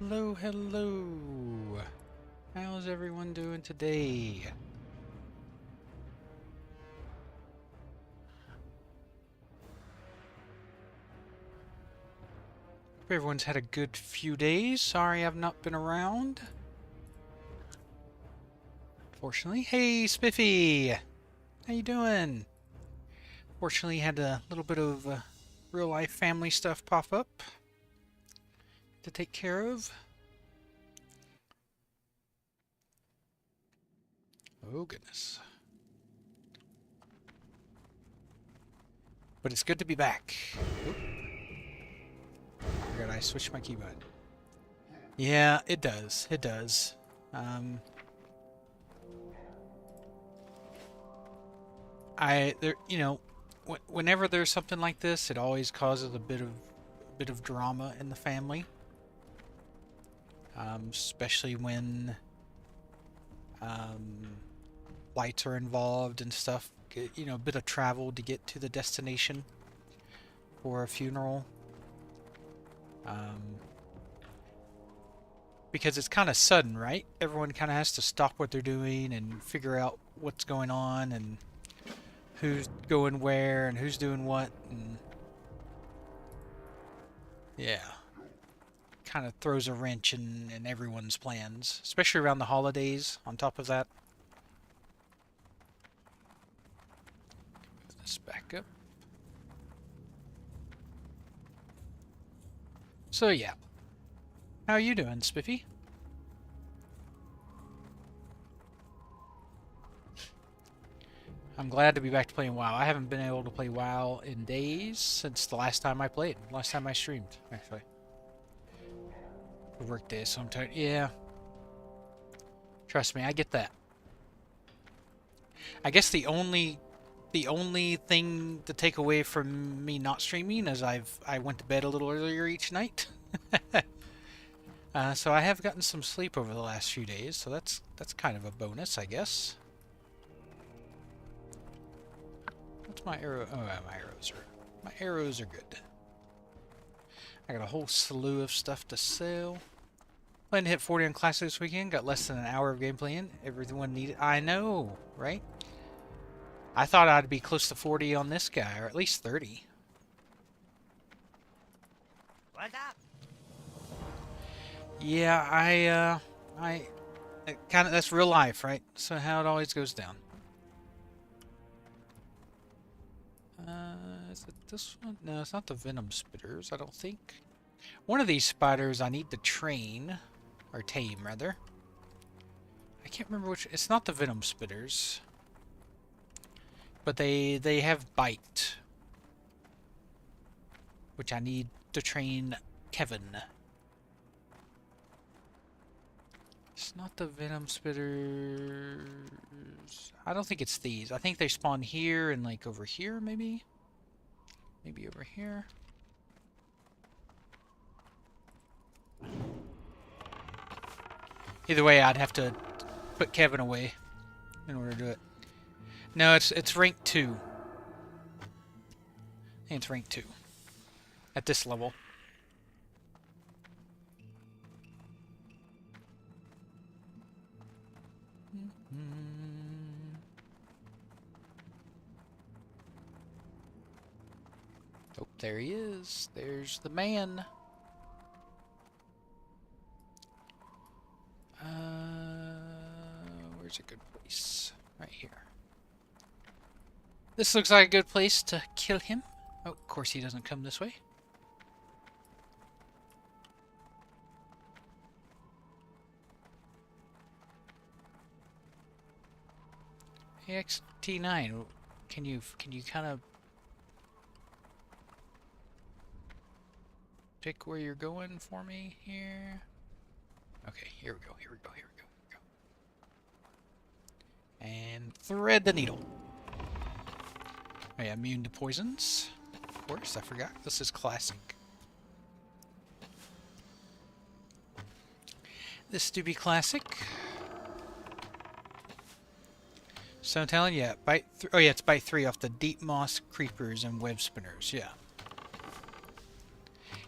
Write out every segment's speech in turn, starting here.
Hello, hello. How's everyone doing today? Hope everyone's had a good few days. Sorry I've not been around. Fortunately. Hey, Spiffy! How you doing? Fortunately, had a little bit of real-life family stuff pop up to take care of. Oh, goodness. But it's good to be back. Oop. Forgot I switched my keyboard. Yeah, it does. It does. Whenever there's something like this, it always causes a bit of drama in the family. Especially when lights are involved and stuff. You know, a bit of travel to get to the destination for a funeral. Because it's kind of sudden, right? Everyone kind of has to stop what they're doing and figure out what's going on and who's going where and who's doing what. And yeah, kind of throws a wrench in everyone's plans, especially around the holidays on top of that. Let's back up. So yeah, how are you doing, Spiffy? I'm glad to be back to playing WoW. I haven't been able to play WoW in days since the last time I played. Last time I streamed, actually. Work day, so I'm tired. Yeah. Trust me, I get that. I guess the only thing to take away from me not streaming is I went to bed a little earlier each night. So I have gotten some sleep over the last few days, so that's kind of a bonus, I guess. What's my arrow? Oh, my arrows are good. I got a whole slew of stuff to sell. Plan to hit 40 on Classic this weekend. Got less than an hour of gameplay in. Everyone needed. I know, right? I thought I'd be close to 40 on this guy, or at least 30. What's up? Yeah, I kind of, that's real life, right? So how it always goes down. Is it this one? No, it's not the Venom Spitters, I don't think. One of these spiders I need to train, or tame, rather. I can't remember which. It's not the Venom Spitters. But they have Bite, which I need to train Kevin. It's not the Venom Spitters. I don't think it's these. I think they spawn here and like over here, maybe? Maybe over here. Either way, I'd have to put Kevin away in order to do it. No, it's rank 2. I think it's rank 2. At this level. Oh, there he is. There's the man. Where's a good place? Right here. This looks like a good place to kill him. Oh, of course he doesn't come this way. AXT9, can you kind of pick where you're going for me here? Okay, here we go. And thread the needle. Oh yeah, immune to poisons. Of course, I forgot. This is classic. This do be classic. So I'm telling you, oh yeah, it's bite 3 off the deep moss creepers and web spinners. Yeah.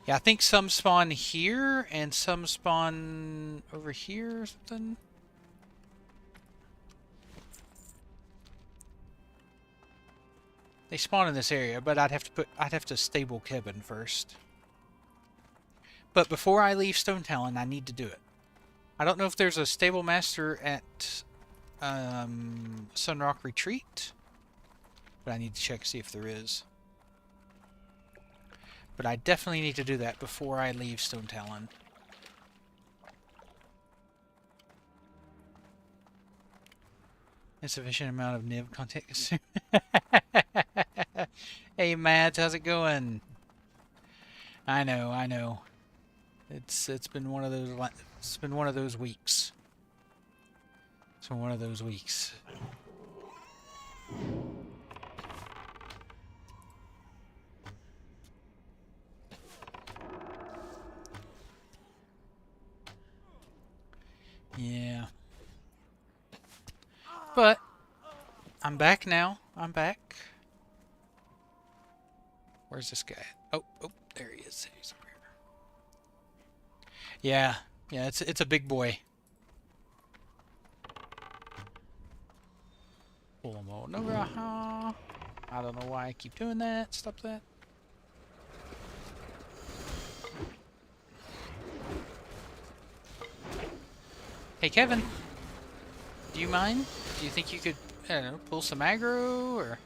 Yeah, I think some spawn here and some spawn over here or something. They spawn in this area, but I'd have to stable Kevin first. But before I leave Stone Talon, I need to do it. I don't know if there's a stable master at Sunrock Retreat, but I need to check see if there is. But I definitely need to do that before I leave Stone Talon. Insufficient amount of Niv content consumed. Hey Matt, how's it going? I know. It's been one of those weeks. It's been one of those weeks. Yeah. But I'm back now. I'm back. Where's this guy? Oh, there he is. He's over here. Yeah, it's a big boy. Pull him on over. I don't know why I keep doing that. Stop that. Hey Kevin, do you mind? Do you think you could, I don't know, pull some aggro or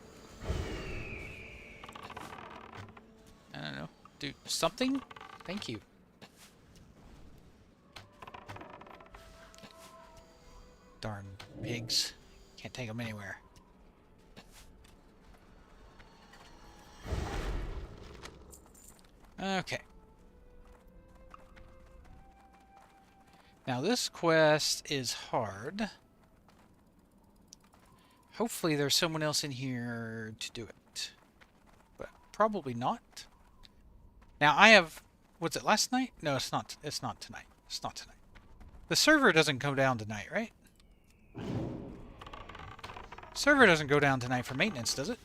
I don't know, do something? Thank you. Darn pigs. Can't take them anywhere. Okay. Now this quest is hard. Hopefully there's someone else in here to do it. But probably not. Now I have, was it last night? No, it's not tonight. It's not tonight. The server doesn't go down tonight, right? Server doesn't go down tonight for maintenance, does it?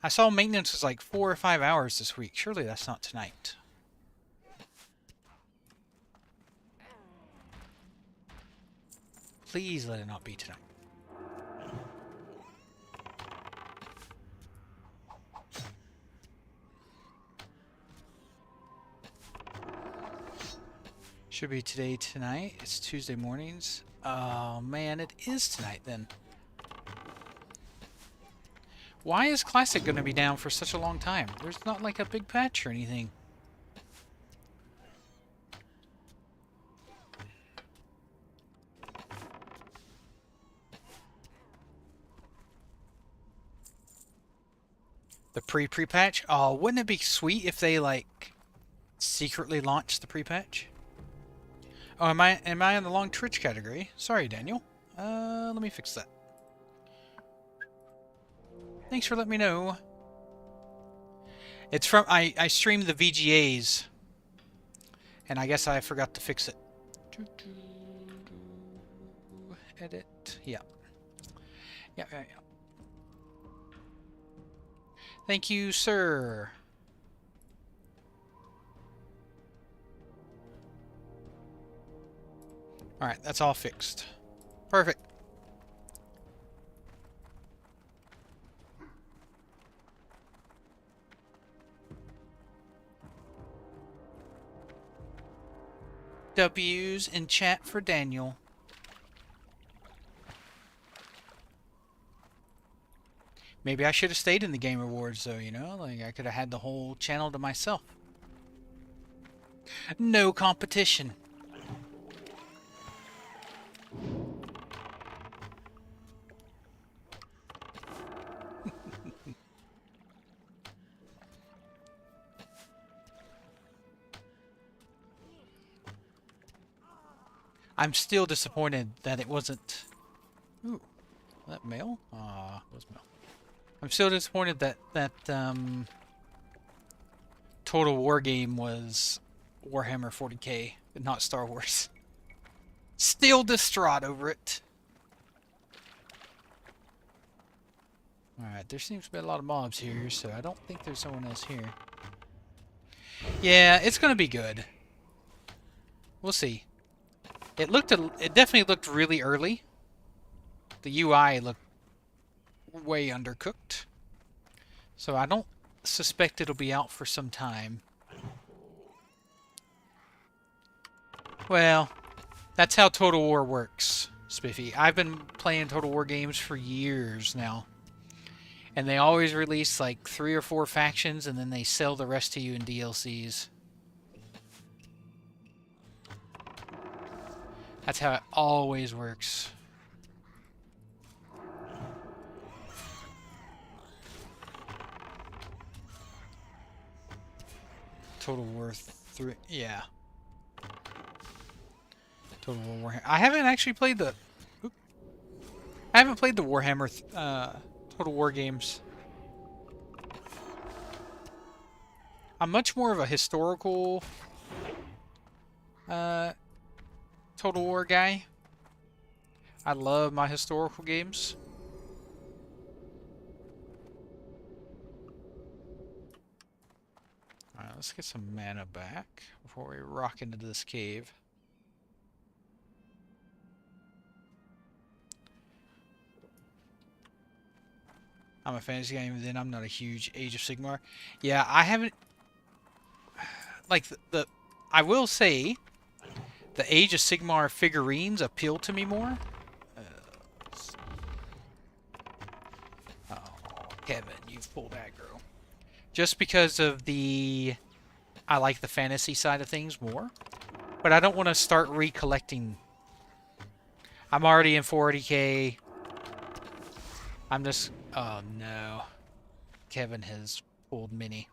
I saw maintenance was like 4 or 5 hours this week. Surely that's not tonight. Please let it not be tonight. Should be today, tonight. It's Tuesday mornings. Oh man, it is tonight then. Why is Classic going to be down for such a long time? There's not like a big patch or anything. The pre-patch? Oh, wouldn't it be sweet if they like secretly launched the pre-patch? Oh, am I in the long Twitch category? Sorry, Daniel. Let me fix that. Thanks for letting me know. It's from I streamed the VGAs, and I guess I forgot to fix it. Edit. Yeah. Thank you, sir. Alright, that's all fixed. Perfect. W's in chat for Daniel. Maybe I should have stayed in the Game Awards though, you know? Like, I could have had the whole channel to myself. No competition. I'm still disappointed that it wasn't... Ooh, that mail? Ah, it was mail. I'm still disappointed that Total War game was Warhammer 40k, and not Star Wars. Still distraught over it. Alright, there seems to be a lot of mobs here, so I don't think there's someone else here. Yeah, it's gonna be good. We'll see. It definitely looked really early. The UI looked way undercooked. So I don't suspect it'll be out for some time. Well, that's how Total War works, Spiffy. I've been playing Total War games for years now. And they always release like 3 or 4 factions and then they sell the rest to you in DLCs. That's how it always works. Total War 3, yeah. Total War Warhammer. I haven't actually played the... I haven't played the Warhammer Total War games. I'm much more of a historical Total War guy. I love my historical games. Alright, let's get some mana back before we rock into this cave. I'm a fantasy game, then I'm not a huge Age of Sigmar. Yeah, I haven't... Like, I will say, the Age of Sigmar figurines appeal to me more. Oh, Kevin, you've pulled aggro. Just because of I like the fantasy side of things more. But I don't want to start recollecting. I'm already in 40k. I'm just... Oh, no. Kevin has pulled mini.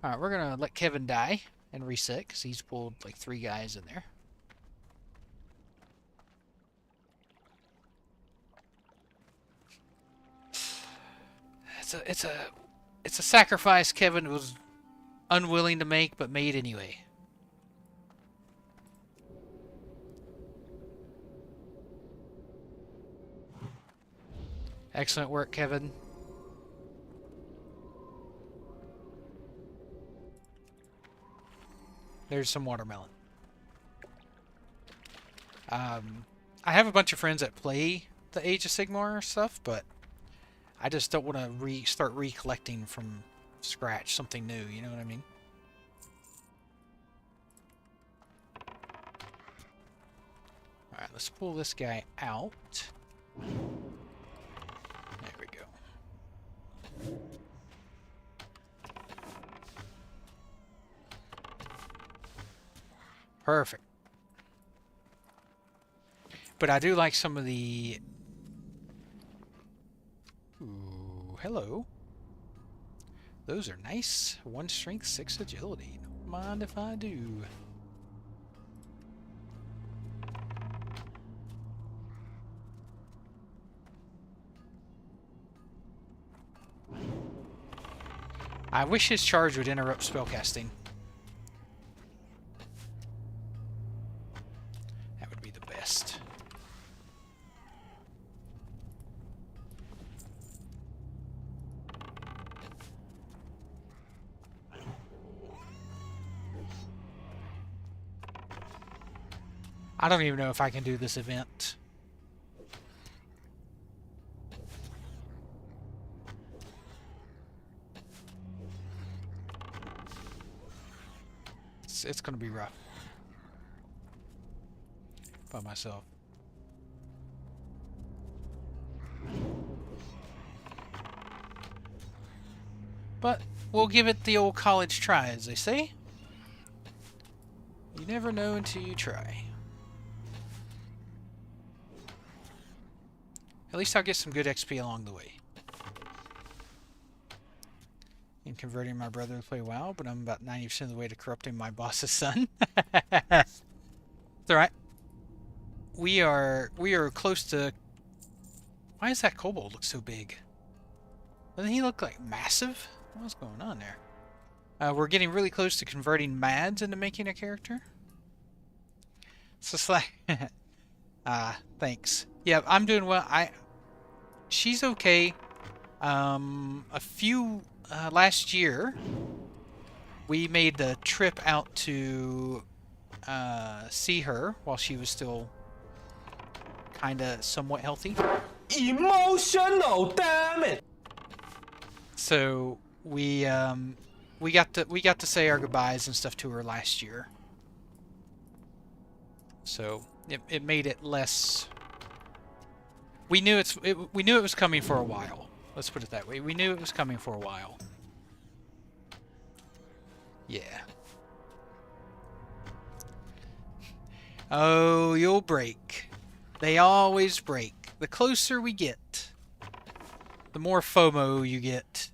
Alright, we're going to let Kevin die and reset, because he's pulled like 3 guys in there. It's a sacrifice Kevin was unwilling to make, but made anyway. Excellent work, Kevin. There's some watermelon. I have a bunch of friends that play the Age of Sigmar stuff, but I just don't want to start recollecting from scratch something new, you know what I mean? Alright, let's pull this guy out. There we go. Perfect. But I do like some of the... Ooh, hello. Those are nice. 1 strength, 6 agility. Don't mind if I do. I wish his charge would interrupt spellcasting. That would be the best. I don't even know if I can do this event. It's going to be rough. By myself. But we'll give it the old college try, as they say. You never know until you try. At least I'll get some good XP along the way. In converting my brother to play WoW, but I'm about 90% of the way to corrupting my boss's son. It's alright. We are close to... Why does that kobold look so big? Doesn't he look like massive? What's going on there? We're getting really close to converting Mads into making a character. So Slack... thanks. Yeah, I'm doing well. She's okay. Last year, We made the trip out to see her while she was still kind of somewhat healthy. Emotional, damn it! So we got to say our goodbyes and stuff to her last year. So it made it less. We knew we knew it was coming for a while. Let's put it that way. We knew it was coming for a while. Yeah. Oh, you'll break. They always break. The closer we get, the more FOMO you get.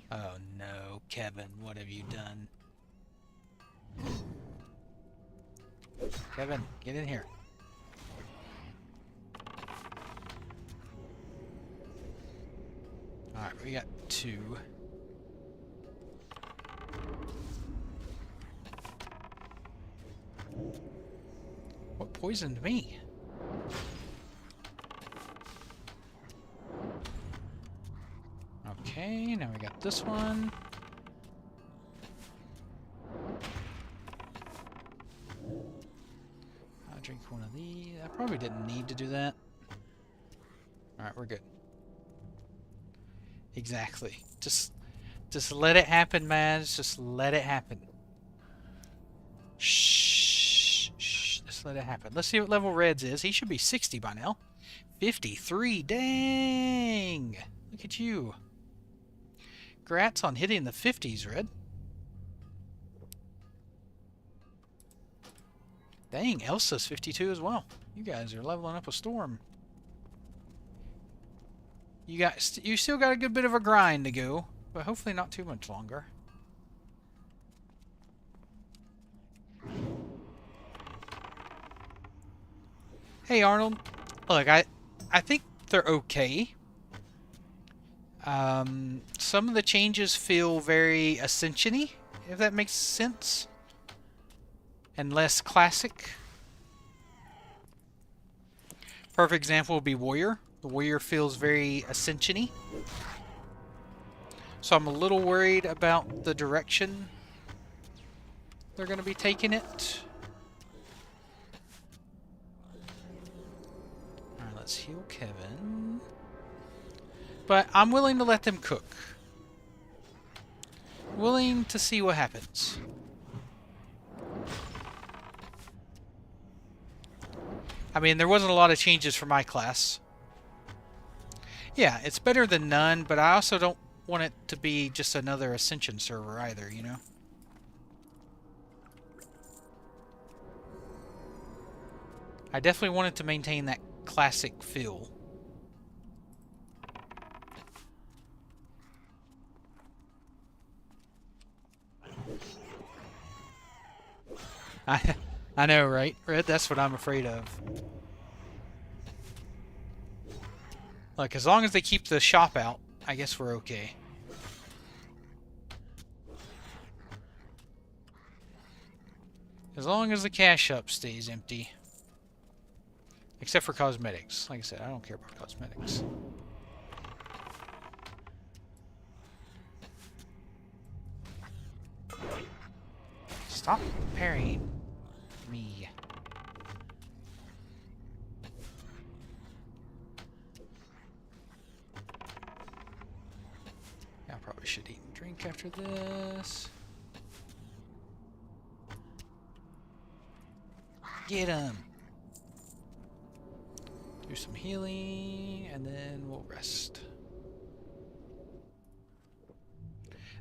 Oh no, Kevin, what have you done? Kevin, get in here. Alright, we got 2. What poisoned me? Okay, now we got this one. I'll drink one of these. I probably didn't need to do that. Alright, we're good. Exactly. Just let it happen, man. Just let it happen. Shh. Shh. Just let it happen. Let's see what level Red's is. He should be 60 by now. 53. Dang. Look at you. Congrats on hitting the 50s, Red. Dang, Elsa's 52 as well. You guys are leveling up a storm. You still got a good bit of a grind to go, but hopefully not too much longer. Hey Arnold, look, I think they're okay. Some of the changes feel very Ascension-y, if that makes sense, and less classic. Perfect example would be Warrior. The Warrior feels very Ascension-y. So I'm a little worried about the direction they're going to be taking it. Alright, let's heal Kevin. But I'm willing to let them cook. Willing to see what happens. I mean, there wasn't a lot of changes for my class. Yeah, it's better than none, but I also don't want it to be just another Ascension server either, you know? I definitely wanted to maintain that classic feel. I know, right? Red, that's what I'm afraid of. Like, as long as they keep the shop out, I guess we're okay. As long as the cash shop stays empty. Except for cosmetics. Like I said, I don't care about cosmetics. Stop parrying me. I probably should eat and drink after this. Get him! Do some healing, and then we'll rest.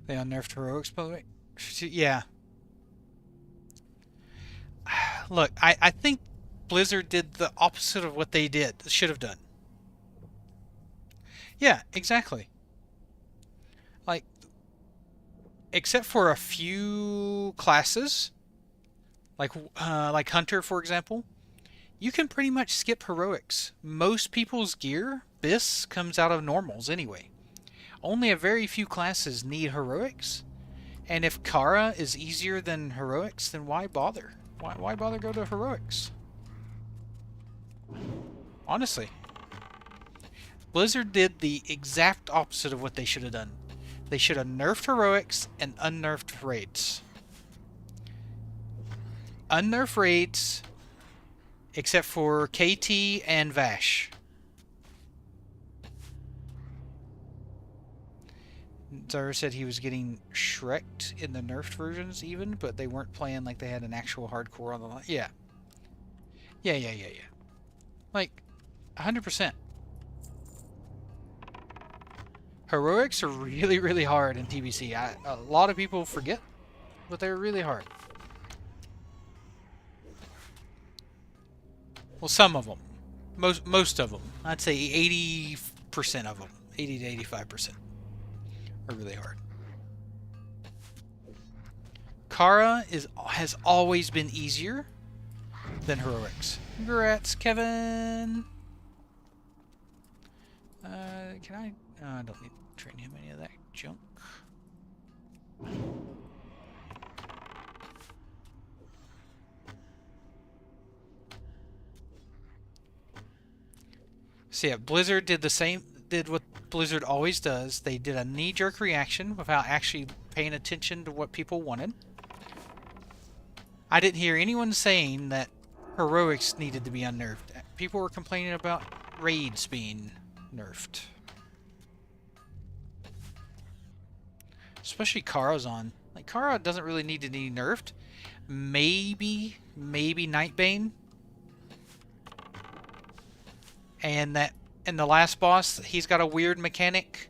They unnerfed heroics, by the way? Yeah. Look, I think Blizzard did the opposite of what they should have done. Yeah, exactly. Like, except for a few classes, like Hunter, for example, you can pretty much skip heroics. Most people's gear, BIS, comes out of normals anyway. Only a very few classes need heroics. And if Kara is easier than heroics, then why bother? Why bother go to heroics? Honestly. Blizzard did the exact opposite of what they should have done. They should have nerfed heroics and unnerfed raids. Unnerfed raids, except for KT and Vash. Zara said he was getting Shrek'd in the nerfed versions even, but they weren't playing like they had an actual hardcore on the line. Yeah. Yeah. Like, 100%. Heroics are really, really hard in TBC. A lot of people forget, but they're really hard. Well, some of them. Most of them. I'd say 80% of them. 80 to 85% are really hard. Kara has always been easier than heroics. Congrats, Kevin! Can I... I don't need to train him any of that junk. So yeah, Blizzard did the same... Did what Blizzard always does. They did a knee-jerk reaction without actually paying attention to what people wanted. I didn't hear anyone saying that heroics needed to be unnerfed. People were complaining about raids being nerfed. Especially Karazhan. Like, Kara doesn't really need to be nerfed. Maybe Nightbane. And the last boss, he's got a weird mechanic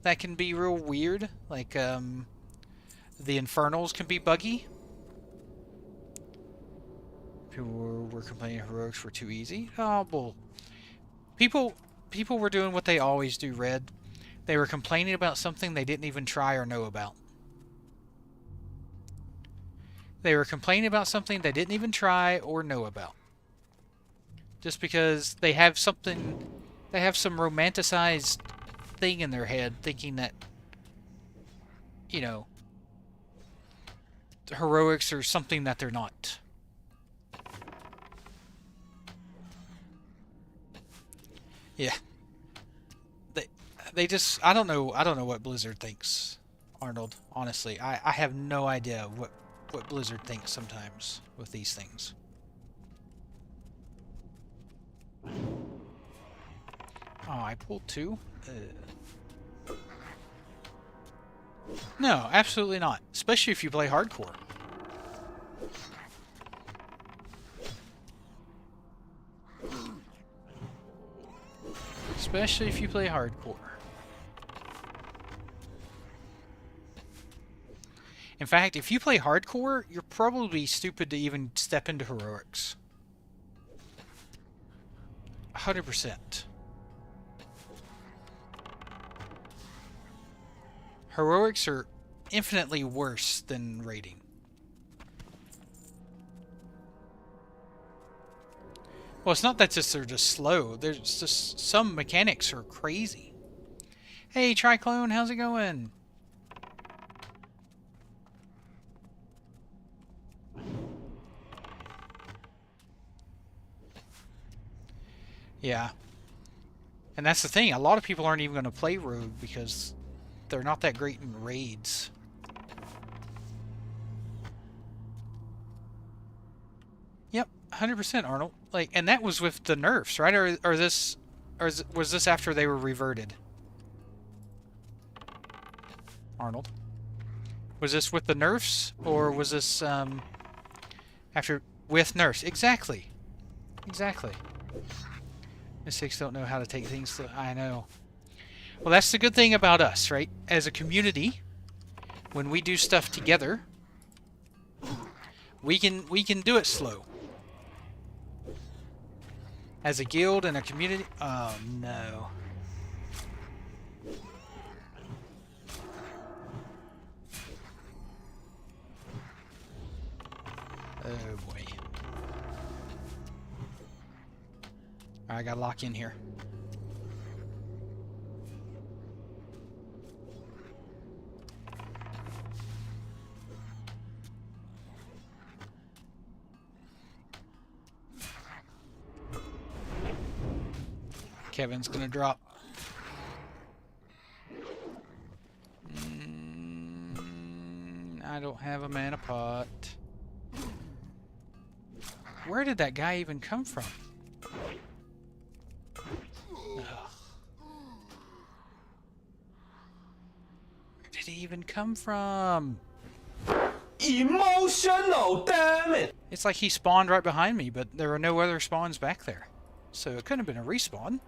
that can be real weird. Like, the Infernals can be buggy. People were complaining heroics were too easy. Oh, well. People were doing what they always do, Red. They were complaining about something they didn't even try or know about. They were complaining about something they didn't even try or know about. Just because they have something... They have some romanticized thing in their head thinking that, you know, heroics are something that they're not. Yeah. They just... I don't know what Blizzard thinks, Arnold. Honestly, I have no idea what Blizzard thinks sometimes with these things. Oh, I pulled two? No, absolutely not. Especially if you play hardcore. Especially if you play hardcore. In fact, if you play hardcore, you're probably stupid to even step into heroics. 100%. Heroics are infinitely worse than raiding. Well, it's not that they're just slow. There's just some mechanics are crazy. Hey, Triclone, how's it going? Yeah. And that's the thing. A lot of people aren't even going to play Rogue because they're not that great in raids. Yep, 100% Arnold. Like, and that was with the nerfs, right? Was this after they were reverted? Arnold. Was this with the nerfs or was this after with nerfs? Exactly. Exactly. Mystics don't know how to take things to... I know. Well, that's the good thing about us, right? As a community, when we do stuff together, we can do it slow. As a guild and a community... Oh, no. Oh, boy. I gotta lock in here. Kevin's gonna drop. I don't have a mana pot. Where did that guy even come from? Ugh. Where did he even come from? Emotional, damn it! It's like he spawned right behind me, but there were no other spawns back there. So it couldn't have been a respawn.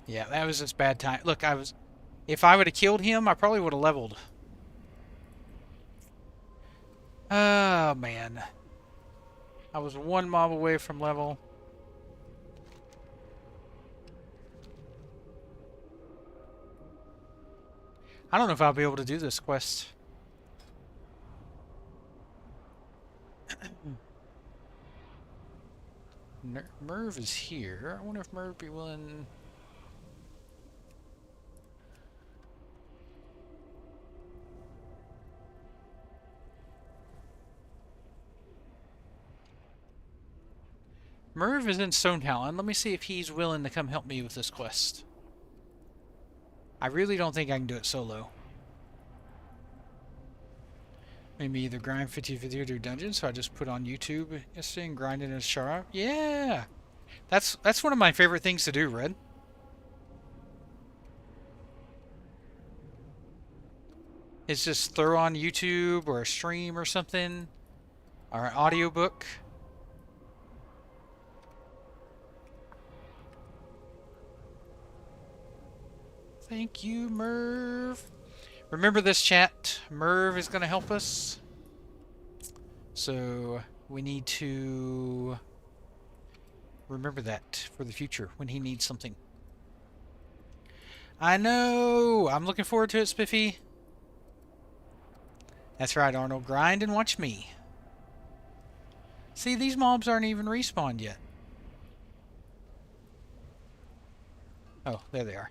Yeah, that was just bad time. Look, if I would have killed him, I probably would have leveled. Oh, man. I was one mob away from level. I don't know if I'll be able to do this quest. Merv is here. I wonder if Merv would be willing... Merv is in Stone Talon. Let me see if he's willing to come help me with this quest. I really don't think I can do it solo. Maybe either grind 50-50 or do dungeons, so I just put on YouTube yesterday and grind in a Shara. Yeah! That's one of my favorite things to do, Red. It's just throw on YouTube or a stream or something. Or an audiobook. Thank you, Merv. Remember this, chat. Merv is going to help us. So we need to remember that for the future when he needs something. I know. I'm looking forward to it, Spiffy. That's right, Arnold. Grind and watch me. See, these mobs aren't even respawned yet. Oh, there they are.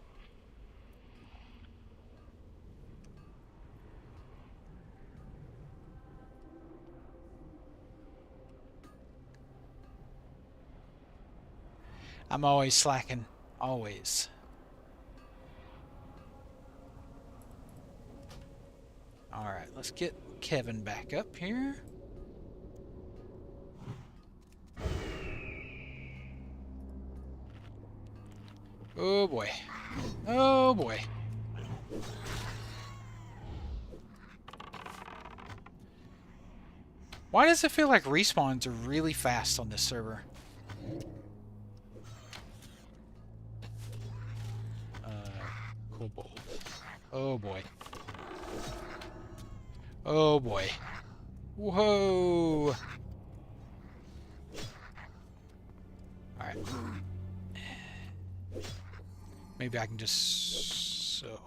I'm always slacking. Always. Alright, let's get Kevin back up here. Oh boy. Oh boy. Why does it feel like respawns are really fast on this server? Kobold. Oh boy. Oh boy. Whoa. Alright. Maybe I can just... So...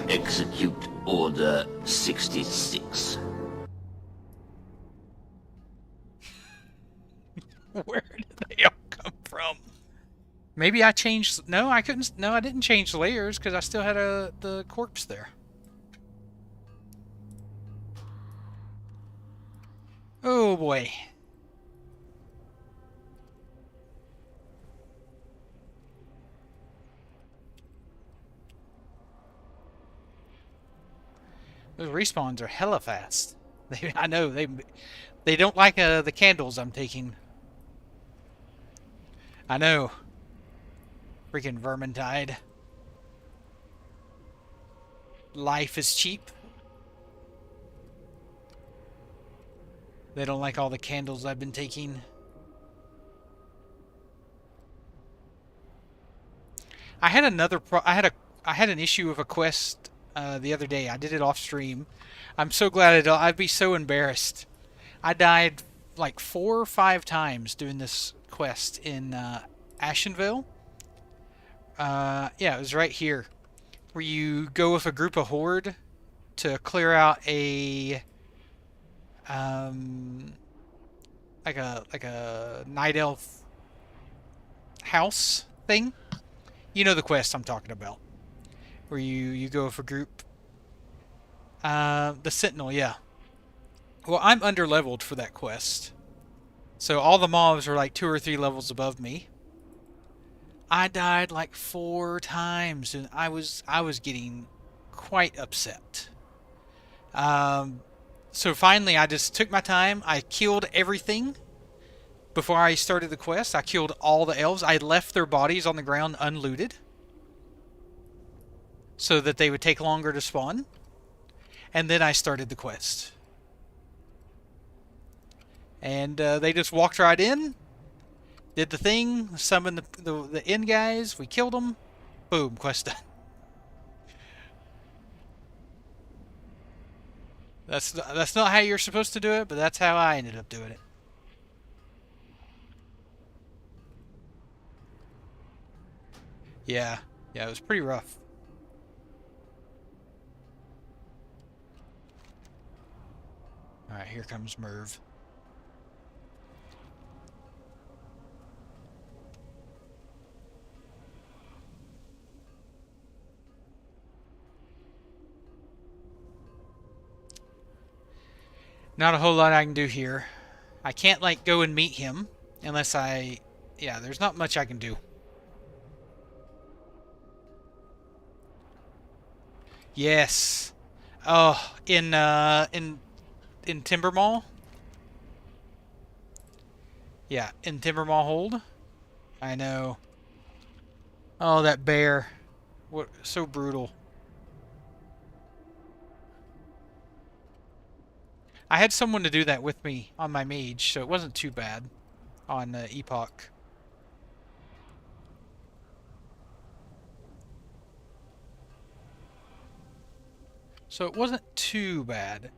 Execute Order 66. Where did they all come from? Maybe I changed... No, I couldn't... No, I didn't change layers because I still had the corpse there. Oh boy. Those respawns are hella fast. I know they don't like the candles I'm taking. I know. Freaking Vermintide. Life is cheap. They don't like all the candles I've been taking. I had another I had an issue with a quest the other day. I did it off stream. I'm so glad I'd be so embarrassed. I died like 4 or 5 times doing this quest in Ashenvale. Yeah, it was right here, where you go with a group of Horde to clear out a like a night elf house thing. You know the quest I'm talking about, where you go with a group. The Sentinel, yeah. Well, I'm underleveled for that quest, so all the mobs are like 2 or 3 levels above me. I died like 4 times, and I was getting quite upset. So finally, I just took my time. I killed everything before I started the quest. I killed all the elves. I left their bodies on the ground unlooted so that they would take longer to spawn. And then I started the quest. And they just walked right in, did the thing, summoned the end guys. We killed them. Boom, quest done. That's not how you're supposed to do it, but that's how I ended up doing it. Yeah, it was pretty rough. All right, here comes Merv. Not a whole lot I can do here. I can't, like, go and meet him unless I... Yeah, there's not much I can do. Yes. Oh, in Timber Mall? Yeah, in Timber Mall Hold. I know. Oh, that bear. What? So brutal. I had someone to do that with me on my mage, so it wasn't too bad on Epoch. So it wasn't too bad.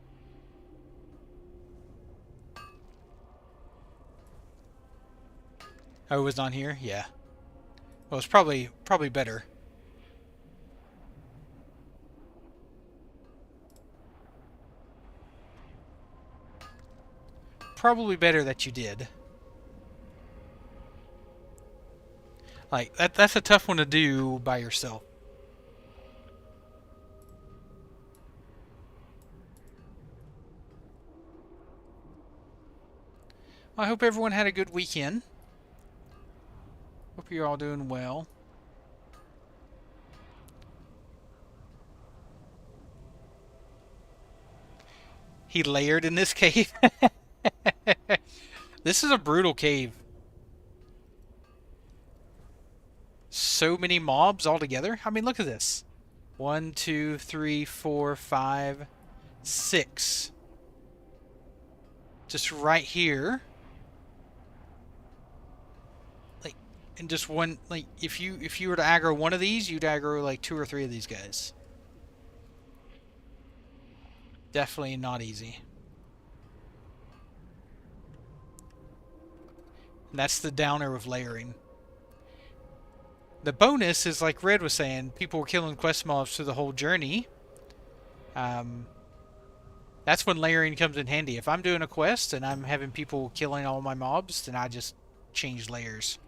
Oh, it was on here? Yeah. Well, it's probably better. Probably better that you did. Like, that's a tough one to do by yourself. Well, I hope everyone had a good weekend. Hope you're all doing well. He layered in this cave. This is a brutal cave. So many mobs all together. I mean, look at this. 1, 2, 3, 4, 5, 6. Just right here. Like, and just one, like, if you were to aggro one of these, you'd aggro like 2 or 3 of these guys. Definitely not easy. And that's the downer of layering. The bonus is, like Red was saying, people were killing quest mobs through the whole journey. That's when layering comes in handy. If I'm doing a quest and I'm having people killing all my mobs, then I just change layers.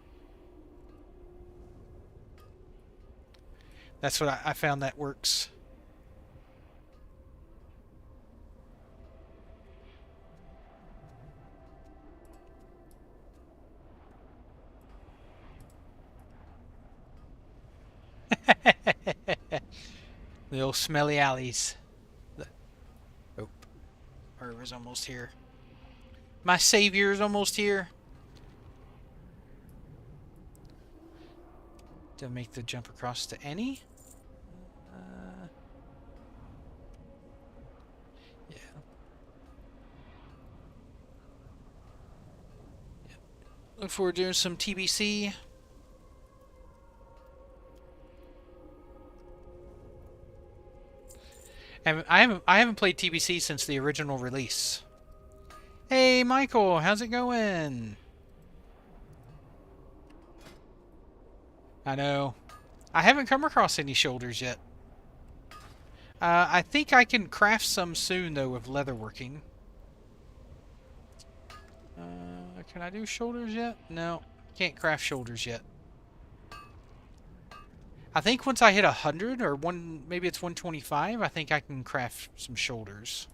That's what I found that works. The old smelly alleys. Oh, Merv almost here. My savior is almost here. To make the jump across to any. Yeah. Look forward to doing some TBC. I haven't played TBC since the original release. Hey Michael, how's it going? I know. I haven't come across any shoulders yet. I think I can craft some soon though with leatherworking. Can I do shoulders yet? No, can't craft shoulders yet. I think once I hit 100 or maybe it's 125, I think I can craft some shoulders.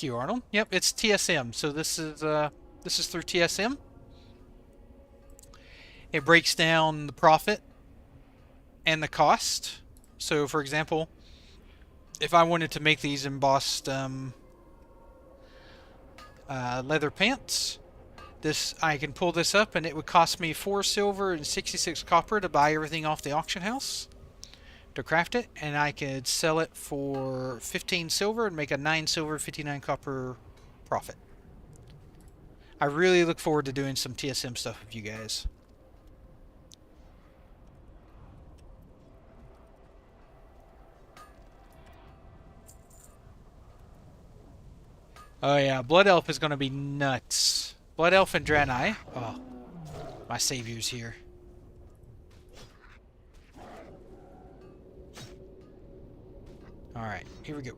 Thank you, Arnold. Yep, it's TSM. So this is through TSM. It breaks down the profit and the cost. So, for example, if I wanted to make these embossed leather pants, I can pull this up, and it would cost me 4 silver and 66 copper to buy everything off the auction house to craft it, and I could sell it for 15 silver and make a 9 silver, 59 copper profit. I really look forward to doing some TSM stuff with you guys. Oh yeah, Blood Elf is going to be nuts. Blood Elf and Draenei. Oh, my savior's here. Alright, here we go.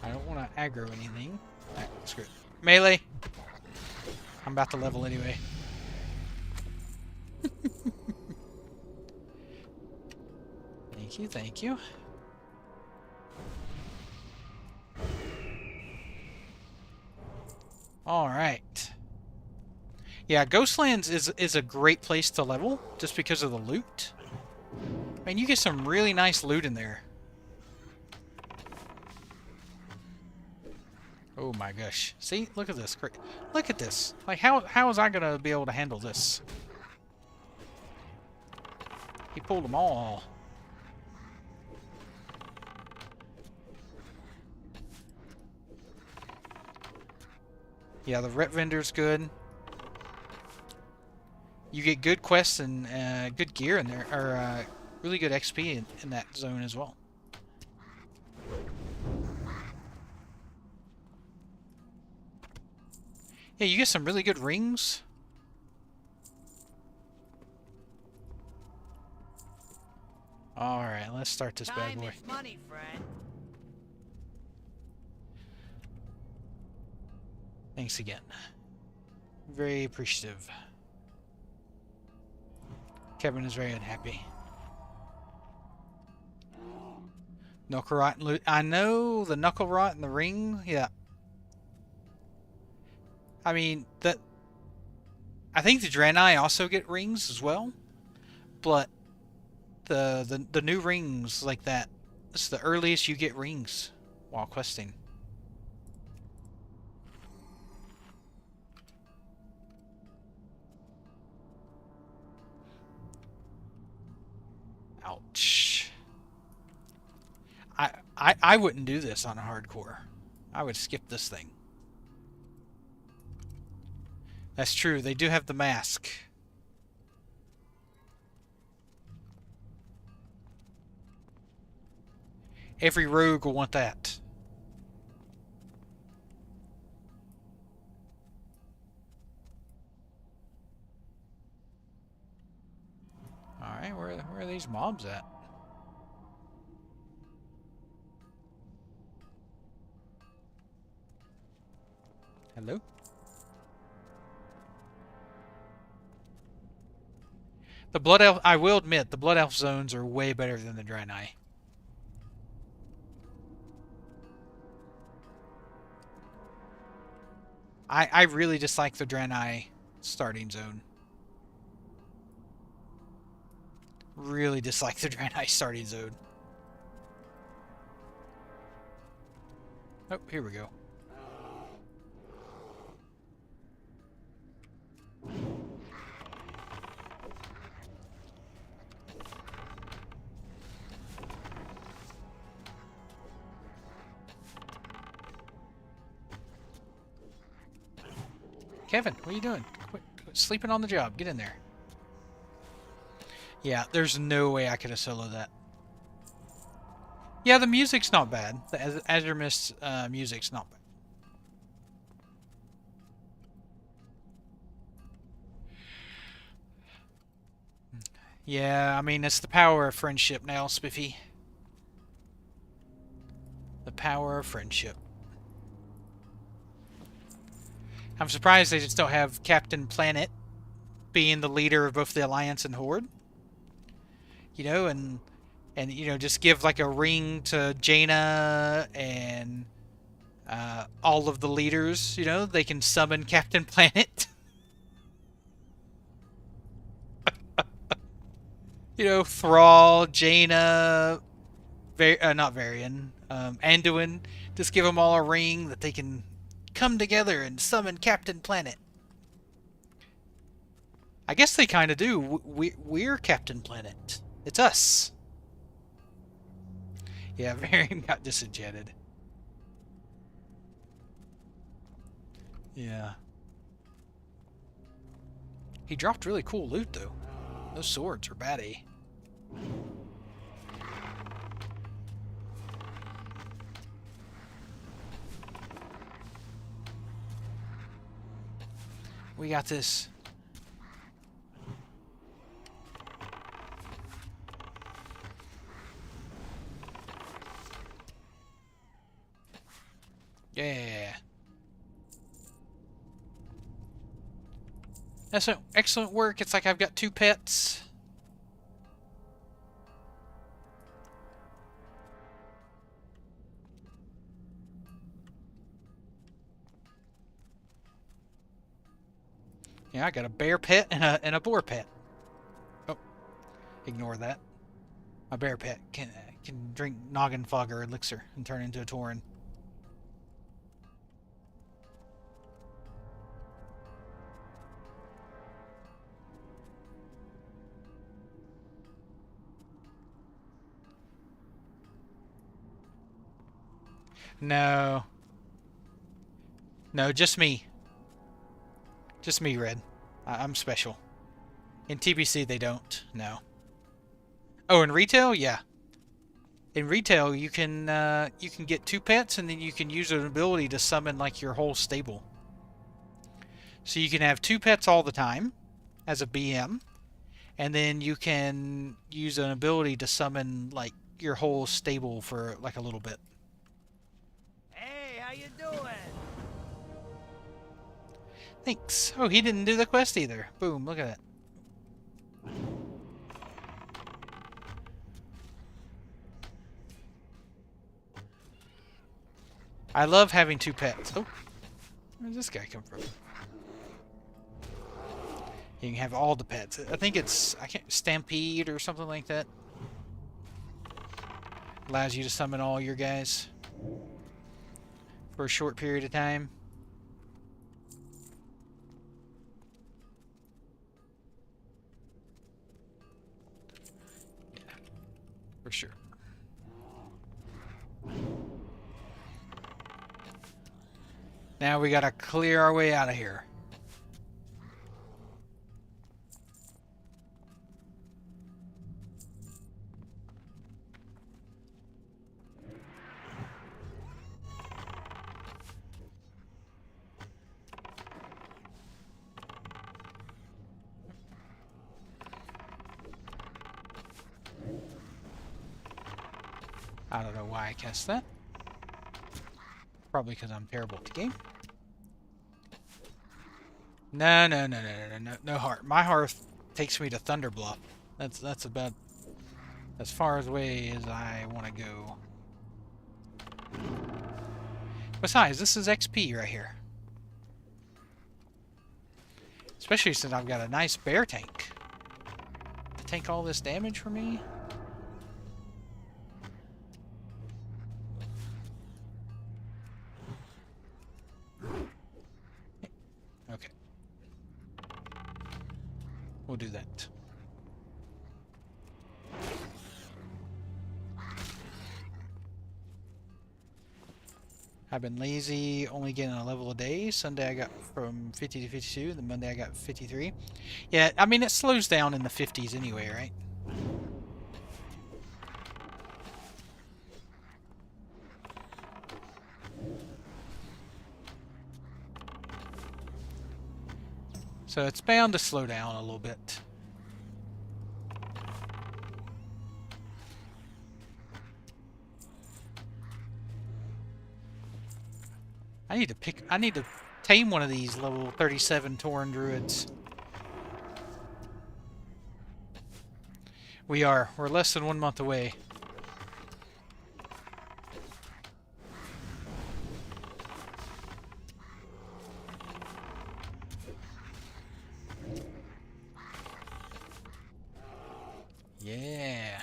I don't want to aggro anything. Alright, screw it. Melee! I'm about to level anyway. Thank you, thank you. Alright. Yeah, Ghostlands is a great place to level, just because of the loot. Man, you get some really nice loot in there. Oh my gosh. See? Look at this. Look at this. Like, how is I gonna be able to handle this? He pulled them all. Yeah, the rep vendor's good. You get good quests and good gear in there, or really good XP in that zone as well. Yeah, you get some really good rings. Alright, let's start this bad boy. Time is money, friend. Thanks again. Very appreciative. Kevin is very unhappy. Knuckle rot and loot. I know the knuckle rot and the ring. Yeah. I mean, I think the Draenei also get rings as well, but the new rings like that. This is the earliest you get rings while questing. Ouch. I wouldn't do this on a hardcore. I would skip this thing. That's true. They do have the mask. Every rogue will want that. Alright, where are these mobs at? Hello? The Blood Elf, I will admit, the Blood Elf zones are way better than the Draenei. I really dislike the Draenei starting zone. Really dislike the Draenei starting zone. Oh, here we go. Kevin, what are you doing? Quit sleeping on the job. Get in there. Yeah, there's no way I could have soloed that. Yeah, the music's not bad. The Azure Mist music's not bad. Yeah, I mean, it's the power of friendship now, Spiffy. The power of friendship. I'm surprised they just don't have Captain Planet being the leader of both the Alliance and Horde. you know, and you know, just give like a ring to Jaina and all of the leaders. You know, they can summon Captain Planet. You know, Thrall, Jaina, not Varian, Anduin. Just give them all a ring that they can come together and summon Captain Planet. I guess they kind of do. We're Captain Planet. It's us. Yeah, Varian got disenchanted. Yeah. He dropped really cool loot, though. Those swords are baddie. We got this. Yeah. That's excellent work. It's like I've got 2 pets. Yeah, I got a bear pet and a boar pet. Oh, ignore that. My bear pet can drink noggin fogger elixir and turn into a Tauren. No. No, just me. Just me, Red. I'm special. In TBC, they don't. No. Oh, in retail? Yeah. In retail, you can get 2 pets, and then you can use an ability to summon, like, your whole stable. So you can have 2 pets all the time as a BM, and then you can use an ability to summon, like, your whole stable for, like, a little bit. Hey, how you doing? Thanks. Oh, he didn't do the quest either. Boom, look at that. I love having 2 pets. Oh, where does this guy come from? You can have all the pets. I think it's Stampede or something like that. Allows you to summon all your guys for a short period of time. Yeah, for sure. Now we gotta clear our way out of here. I don't know why I cast that. Probably because I'm terrible at the game. No heart. My hearth takes me to Thunder Bluff. That's about as far away as I want to go. Besides, this is XP right here. Especially since I've got a nice bear tank. To tank all this damage for me. Okay. We'll do that. I've been lazy, only getting a level a day. Sunday I got from 50 to 52, then Monday I got 53. Yeah, I mean, it slows down in the 50s anyway, right? So it's bound to slow down a little bit. I need to tame one of these level 37 Tauren druids. We are. We're less than 1 month away. Yeah.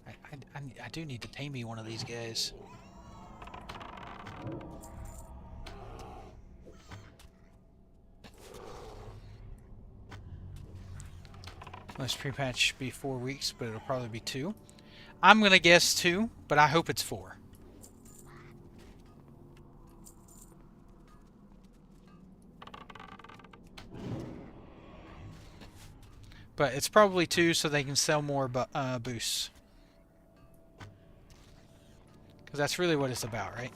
I do need to tame me one of these guys. Most pre-patch be 4 weeks, but it'll probably be 2. I'm gonna guess 2, but I hope it's 4. But it's probably 2 so they can sell more boosts. Because that's really what it's about, right?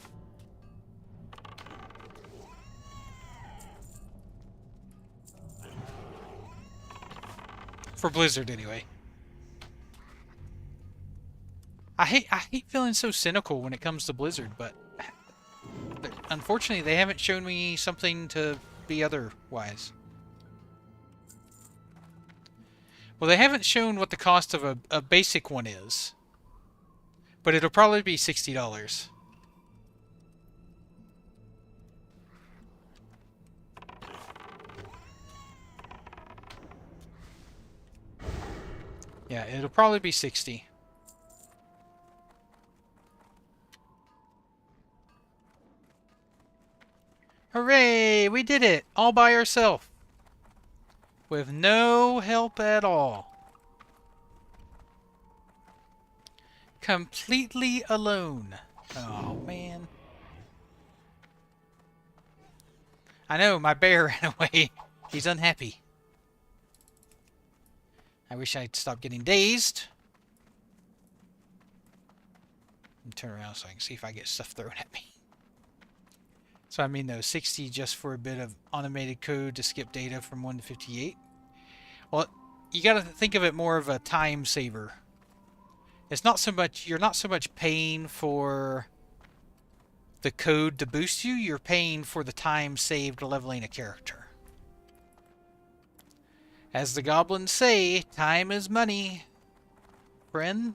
For Blizzard, anyway. I hate feeling so cynical when it comes to Blizzard, but unfortunately they haven't shown me something to be otherwise. Well, they haven't shown what the cost of a basic one is. But it'll probably be $60. Yeah, it'll probably be 60. Hooray! We did it! All by ourselves. With no help at all. Completely alone. Oh, man. I know, my bear ran away. He's unhappy. I wish I'd stop getting dazed. Let me turn around so I can see if I get stuff thrown at me. So I mean, though, 60 just for a bit of automated code to skip data from 1 to 58. Well, you gotta think of it more of a time saver. It's not so much, you're not so much paying for the code to boost you, you're paying for the time saved leveling a character. As the goblins say, time is money, friend.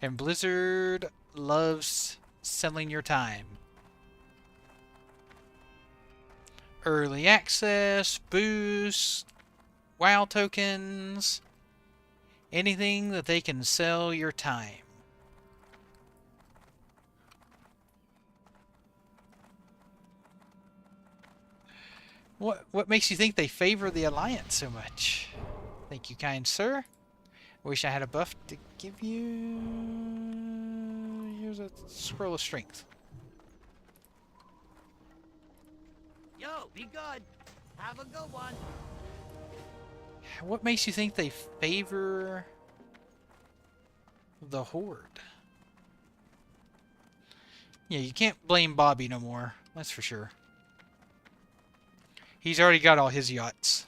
And Blizzard loves selling your time. Early access, boosts, WoW tokens, anything that they can sell your time. What makes you think they favor the Alliance so much? Thank you, kind sir. Wish I had a buff to give you. Here's a scroll of strength. Yo, be good. Have a good one. What makes you think they favor the Horde? Yeah, you can't blame Bobby no more. That's for sure. He's already got all his yachts.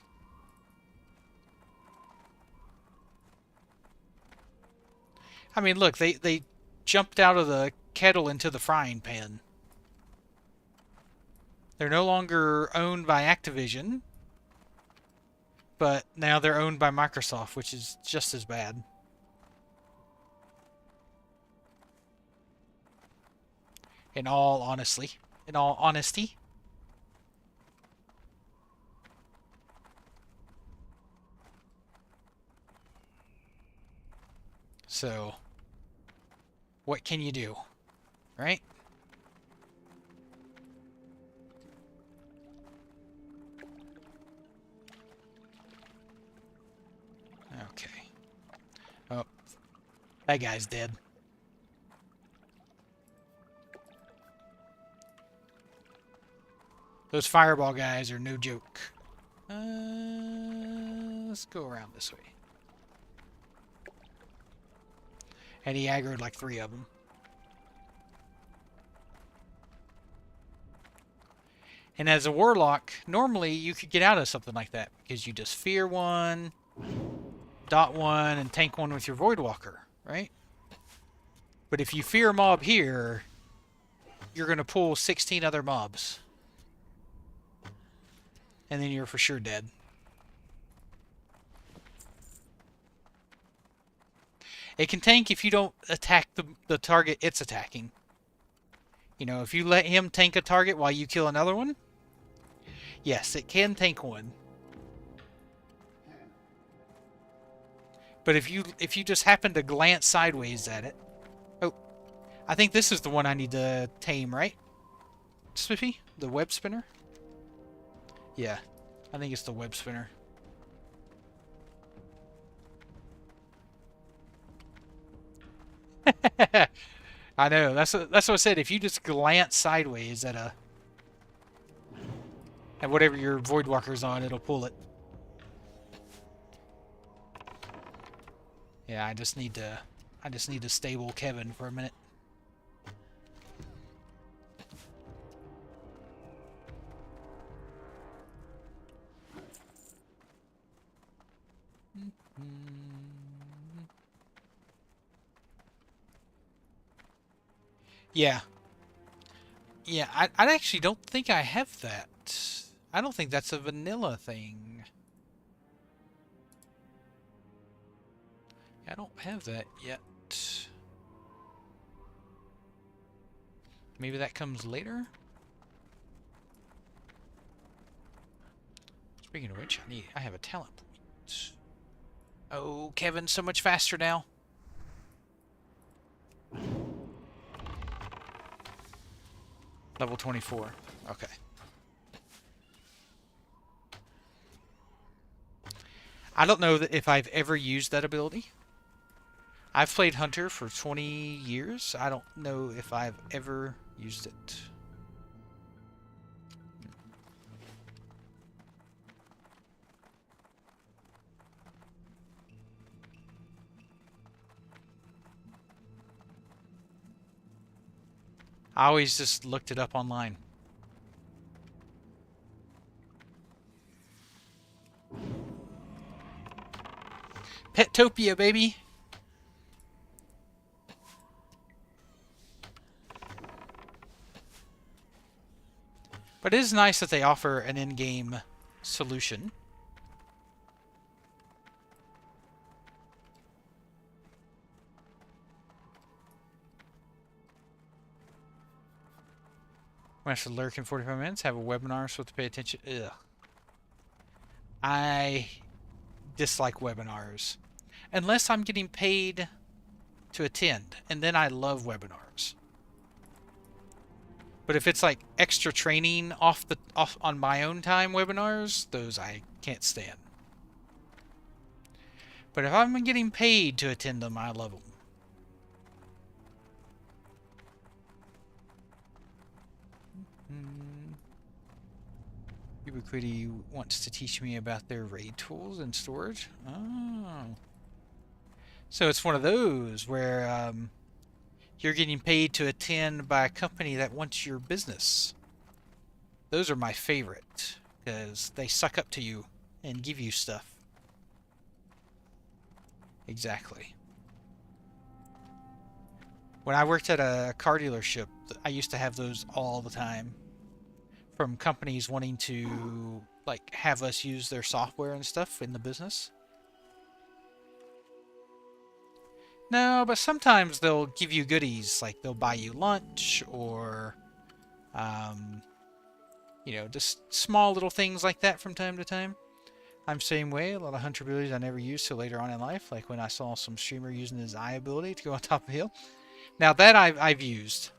I mean, look, they jumped out of the kettle into the frying pan. They're no longer owned by Activision, but now they're owned by Microsoft, which is just as bad. In all honesty. So, what can you do, right? Okay. Oh, that guy's dead. Those fireball guys are no joke. Let's go around this way. And he aggroed like 3 of them. And as a warlock, normally you could get out of something like that because you just fear one, dot one, and tank one with your Voidwalker, right? But if you fear a mob here, you're going to pull 16 other mobs. and then you're for sure dead. It can tank if you don't attack the target it's attacking. You know, if you let him tank a target while you kill another one, yes, it can tank one. But if you just happen to glance sideways at it... Oh, I think this is the one I need to tame, right? Spiffy? The web spinner? Yeah, I think it's the web spinner. I know, that's what I said. If you just glance sideways at whatever your Voidwalker's on, it'll pull it. Yeah, I just need to stable Kevin for a minute. Yeah. Yeah, I actually don't think I have that. I don't think that's a vanilla thing. I don't have that yet. Maybe that comes later? Speaking of which, I have a talent point. Oh, Kevin's so much faster now. Level 24. Okay. I don't know if I've ever used that ability. I've played Hunter for 20 years. I don't know if I've ever used it. I always just looked it up online. Petopia, baby! But it is nice that they offer an in-game solution. When I should lurk in 45 minutes, have a webinar so to pay attention. Ugh. I dislike webinars. Unless I'm getting paid to attend, and then I love webinars. But if it's like extra training off on my own time webinars, those I can't stand. But if I'm getting paid to attend them, I love them. Ubiquity wants to teach me about their raid tools and storage. Oh. So it's one of those where you're getting paid to attend by a company that wants your business. Those are my favorite because they suck up to you and give you stuff. Exactly. When I worked at a car dealership, I used to have those all the time. From companies wanting to like have us use their software and stuff in the business. No, but sometimes they'll give you goodies, like they'll buy you lunch or, you know, just small little things like that from time to time. I'm the same way. A lot of hunter abilities I never used till later on in life, like when I saw some streamer using his eye ability to go on top of a hill. Now that I've used.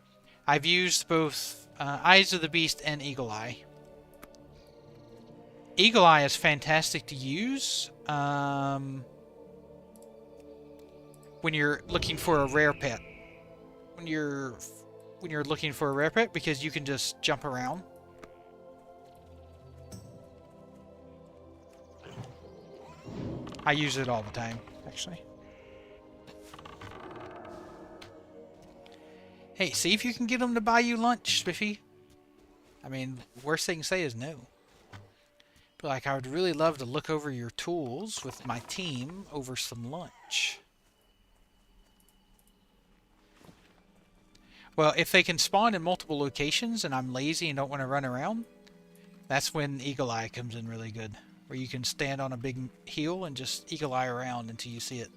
I've used both Eyes of the Beast and Eagle Eye. Eagle Eye is fantastic to use when you're looking for a rare pet. When you're looking for a rare pet, because you can just jump around. I use it all the time, actually. Hey, see if you can get them to buy you lunch, Spiffy. I mean, worst they can say is no. But like, I would really love to look over your tools with my team over some lunch. Well, if they can spawn in multiple locations and I'm lazy and don't want to run around, That's when Eagle Eye comes in really good, where you can stand on a big hill and just Eagle Eye around until you see it.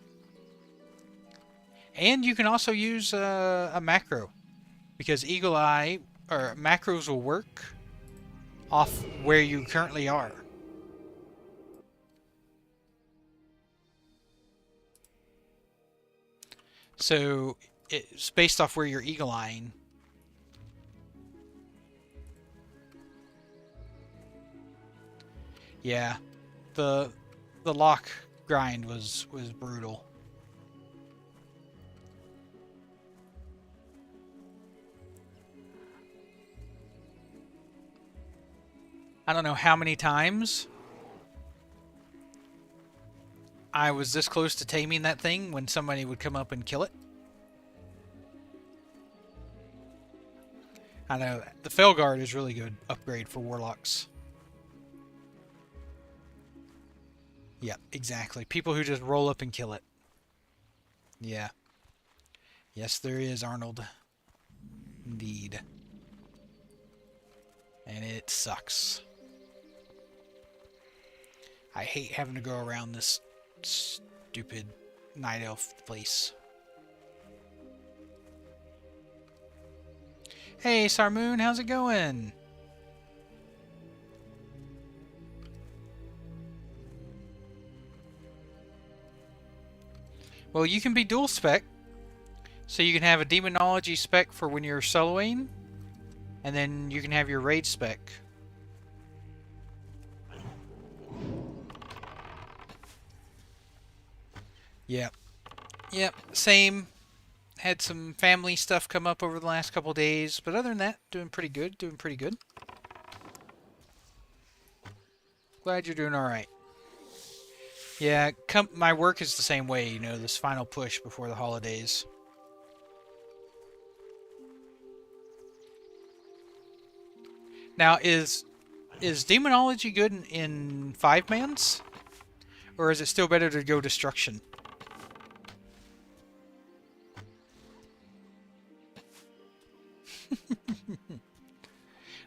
And you can also use a macro, because Eagle Eye or macros will work off where you currently are. So it's based off where you're Eagle Eyeing. Yeah, the lock grind was brutal. I don't know how many times I was this close to taming that thing when somebody would come up and kill it. I know the Felguard is really good upgrade for warlocks. Yep, exactly. People who just roll up and kill it. Yeah. Yes, there is, Arnold. Indeed. And it sucks. I hate having to go around this stupid night elf place. Hey, Sarmoon, how's it going? Well, you can be dual spec. So you can have a demonology spec for when you're soloing, and then you can have your raid spec. Yep. Yep, same. Had some family stuff come up over the last couple days, but other than that, doing pretty good, doing pretty good. Glad you're doing alright. Yeah, my work is the same way, you know, this final push before the holidays. Now, is demonology good in 5-mans? Or is it still better to go destruction?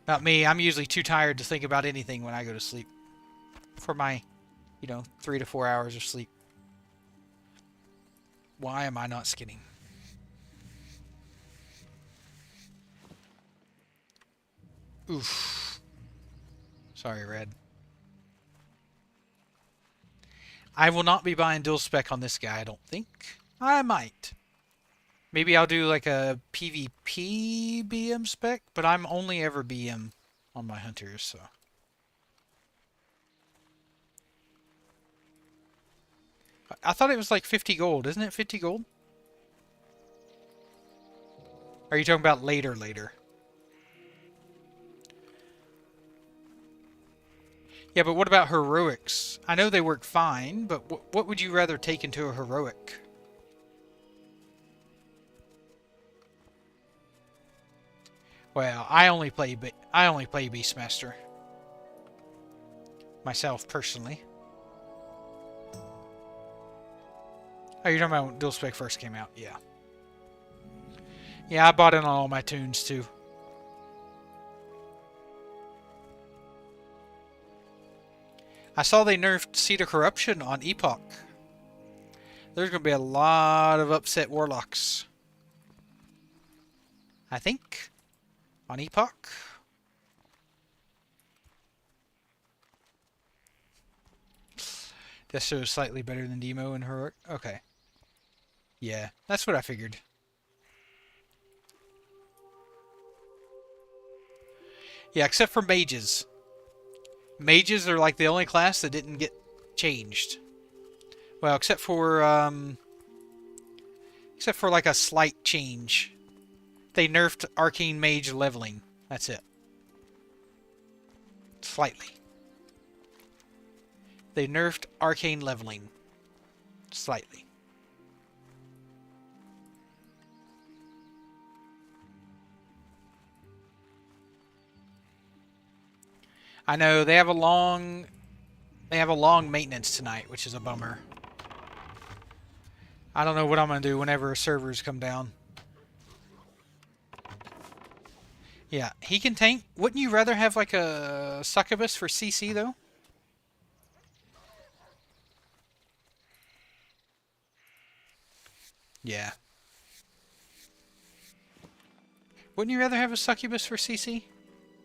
Not me. I'm usually too tired to think about anything when I go to sleep. For my, 3 to 4 hours of sleep. Why am I not skinning? Oof. Sorry, Red. I will not be buying dual spec on this guy, I don't think. I might. Maybe I'll do like a PvP BM spec, but I'm only ever BM on my hunters, so. I thought it was like 50 gold. Isn't it 50 gold? Are you talking about later? Yeah, but what about heroics? I know they work fine, but what would you rather take into a heroic? Well, I only play Beastmaster. Myself, personally. Oh, you're talking about when Dual Spec first came out? Yeah. Yeah, I bought in on all my tunes, too. I saw they nerfed Seed of Corruption on Epoch. There's going to be a lot of upset warlocks. I think. On Epoch. This show is slightly better than Demo and Heroic. Okay. Yeah, that's what I figured. Yeah, except for mages. Mages are like the only class that didn't get changed. Well, except for like a slight change. They nerfed Arcane Mage leveling. That's it. Slightly. They nerfed Arcane leveling. Slightly. I know they have a long maintenance tonight, which is a bummer. I don't know what I'm gonna do whenever servers come down. Yeah, he can tank. Wouldn't you rather have like a succubus for CC though? Yeah. Wouldn't you rather have a succubus for CC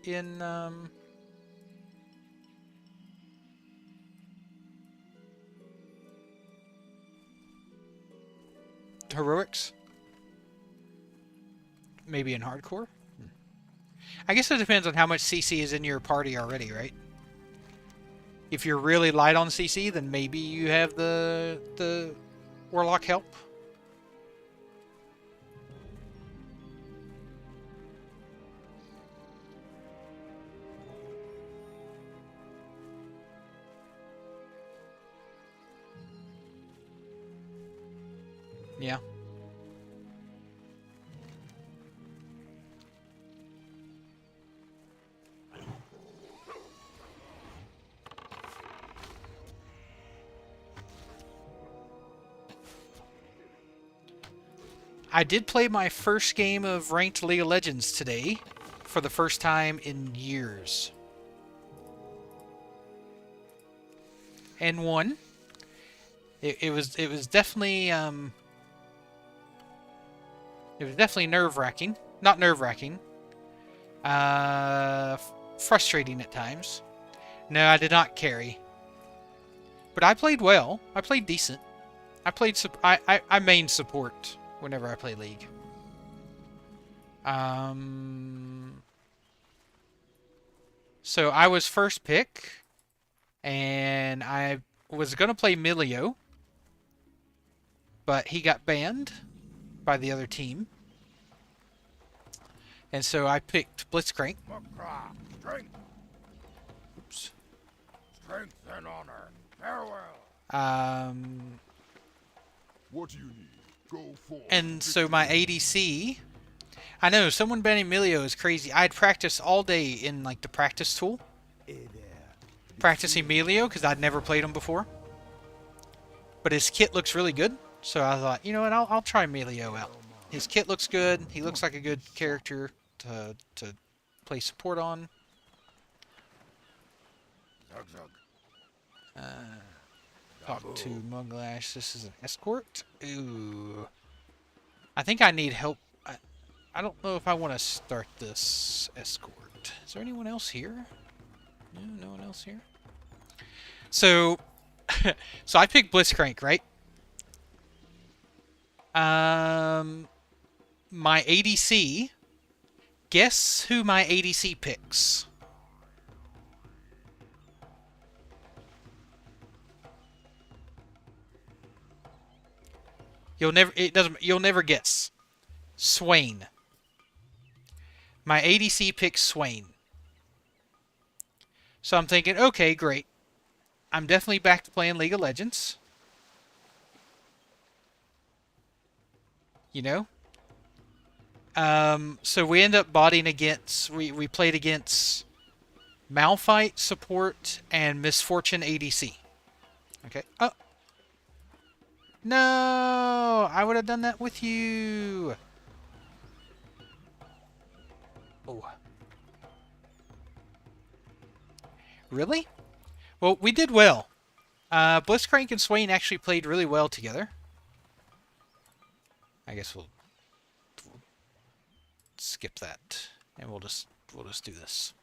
in heroics? Maybe in hardcore? I guess it depends on how much CC is in your party already, right? If you're really light on CC, then maybe you have the warlock help. Yeah. I did play my first game of ranked League of Legends today for the first time in years. And won. It was definitely nerve-wracking. Not nerve-wracking. Frustrating at times. No, I did not carry. But I played well. I played decent. I mained support whenever I play League. So I was first pick, and I was gonna play Milio, but he got banned by the other team, and so I picked Blitzcrank. Oops. Strength and honor. Farewell. What do you need? Go forth. And so my ADC, I know someone banning Milio is crazy. I'd practiced all day in like the practice tool, practicing Milio because I'd never played him before. But his kit looks really good, so I thought, you know what, I'll try Milio out. His kit looks good. He looks like a good character to play support on. Talk to Muglash. This is an escort. Ooh. I think I need help. I don't know if I want to start this escort. Is there anyone else here? No, no one else here. So, so I picked Blitzcrank, right? My ADC. Guess who my ADC picks? You'll never guess. Swain. My ADC picks Swain. So I'm thinking, okay, great. I'm definitely back to playing League of Legends. You know? So we end up botting against... We played against Malphite support and Misfortune ADC. Okay. Oh. No! I would have done that with you! Oh. Really? Well, we did well. Blitzcrank and Swain actually played really well together. I guess we'll skip that. And we'll just do this.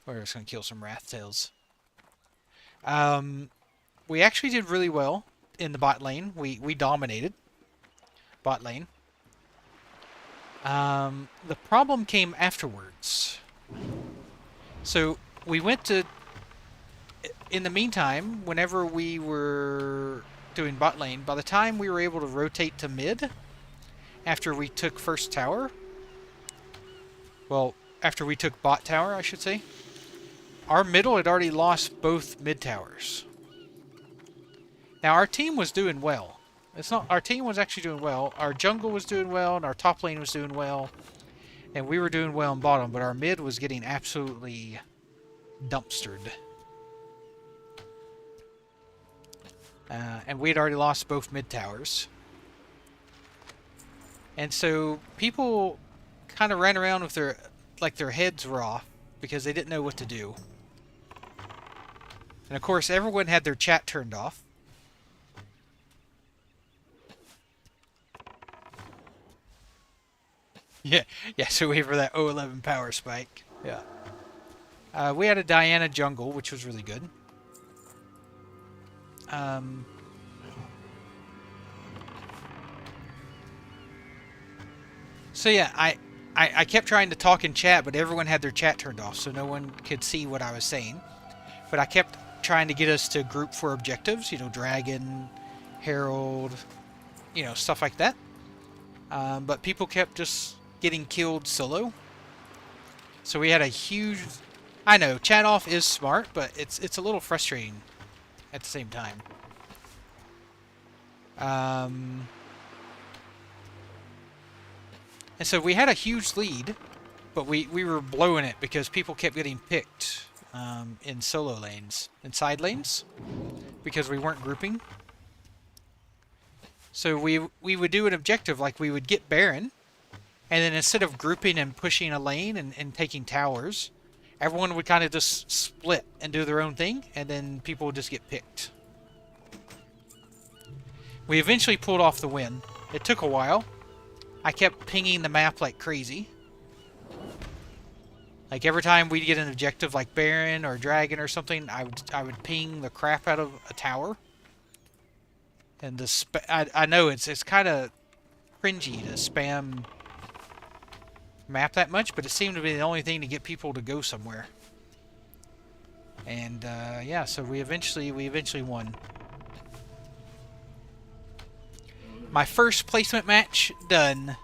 We're just gonna kill some Wrath Tails. We actually did really well in the bot lane. We dominated bot lane. The problem came afterwards. So we went to... In the meantime, whenever we were doing bot lane, by the time we were able to rotate to mid, after we took first tower... Well, after we took bot tower, I should say, our middle had already lost both mid towers. Now, our team was doing well. Our team was actually doing well. Our jungle was doing well, and our top lane was doing well. And we were doing well in bottom, but our mid was getting absolutely dumpstered. And we had already lost both mid towers. And so people kind of ran around with their like their heads were off because they didn't know what to do. And of course, everyone had their chat turned off. Yeah, so we wait for that 011 power spike. Yeah. We had a Diana jungle, which was really good. So yeah, I kept trying to talk in chat, but everyone had their chat turned off, so no one could see what I was saying. But I kept trying to get us to group for objectives, you know, Dragon, Herald, you know, stuff like that. But people kept just getting killed solo. So we had a huge... I know, chat off is smart, but it's a little frustrating at the same time. And so we had a huge lead, but we were blowing it because people kept getting picked in solo lanes, in side lanes, because we weren't grouping. So we would do an objective, like we would get Baron, and then instead of grouping and pushing a lane and taking towers, everyone would kind of just split and do their own thing, and then people would just get picked. We eventually pulled off the win. It took a while. I kept pinging the map like crazy. Like every time we'd get an objective like Baron or Dragon or something, I would ping the crap out of a tower. And I know it's kind of cringy to spam map that much, but it seemed to be the only thing to get people to go somewhere. And yeah, so we eventually won. My first placement match done.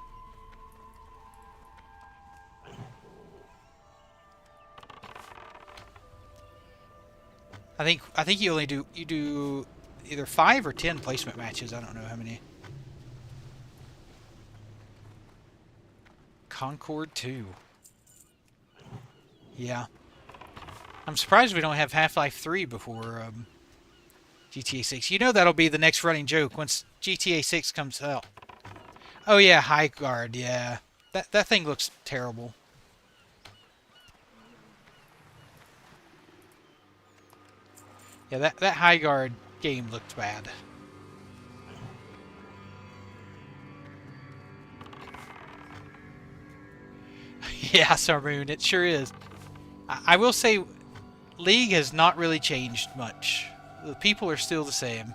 I think you only do either 5 or 10 placement matches. I don't know how many. Concord 2. Yeah. I'm surprised we don't have Half-Life 3 before GTA 6. You know that'll be the next running joke once GTA 6 comes out. Oh yeah, High Guard, yeah. That thing looks terrible. Yeah, that High Guard game looked bad. Yeah, Sarmoon, it sure is. I will say, League has not really changed much. The people are still the same.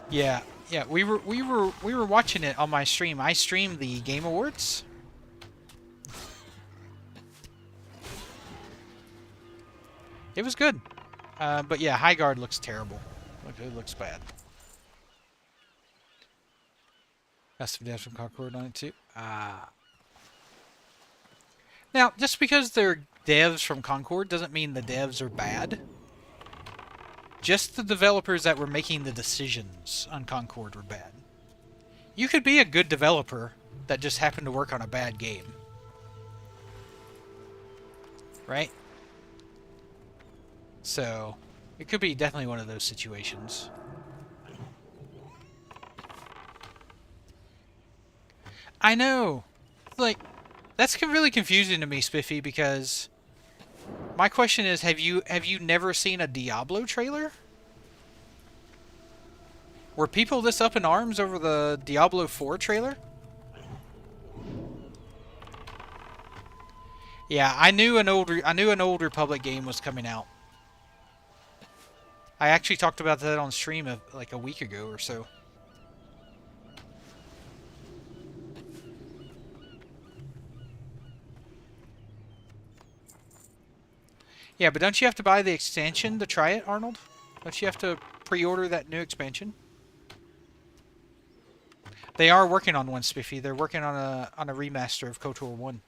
Yeah, we were watching it on my stream. I streamed the Game Awards. It was good. But yeah, High Guard looks terrible. It looks bad. Got some devs from Concord on it too. Now, just because they're devs from Concord doesn't mean the devs are bad. Just the developers that were making the decisions on Concord were bad. You could be a good developer that just happened to work on a bad game. Right? So, it could be definitely one of those situations. I know! Like, that's really confusing to me, Spiffy, because my question is, have you never seen a Diablo trailer? Were people this up in arms over the Diablo 4 trailer? Yeah, I knew an Old Republic game was coming out. I actually talked about that on stream like a week ago or so. Yeah, but don't you have to buy the expansion to try it, Arnold? Don't you have to pre-order that new expansion? They are working on one, Spiffy. They're working on a remaster of KOTOR 1.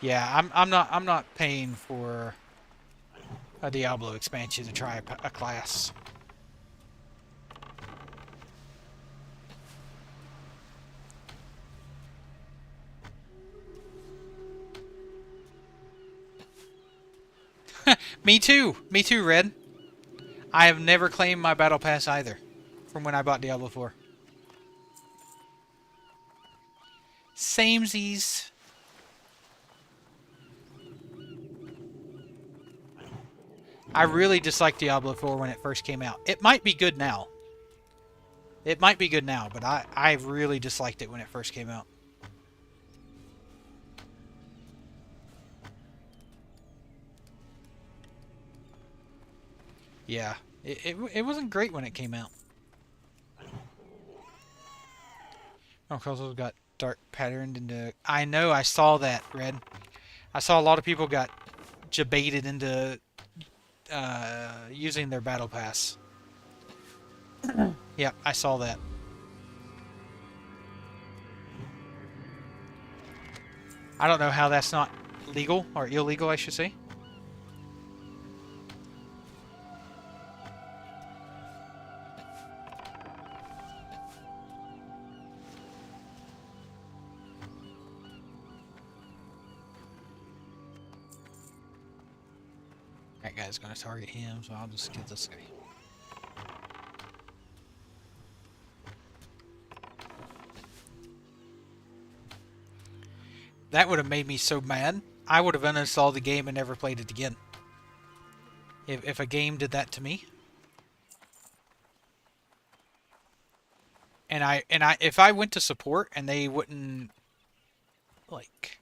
Yeah, I'm not paying for a Diablo expansion to try a class. Me too. Me too, Red. I have never claimed my battle pass either, from when I bought Diablo 4. Samesies. I really disliked Diablo 4 when it first came out. It might be good now. It might be good now, but I really disliked it when it first came out. Yeah, it wasn't great when it came out. Oh, Croswell got dark patterned into... I know, I saw that, Red. I saw a lot of people got jebaited into using their battle pass. Yep, I saw that. I don't know how that's not legal, or illegal, I should say. That guy's gonna target him, so I'll just get this guy. That would have made me so mad. I would have uninstalled the game and never played it again. If a game did that to me. And if I went to support and they wouldn't like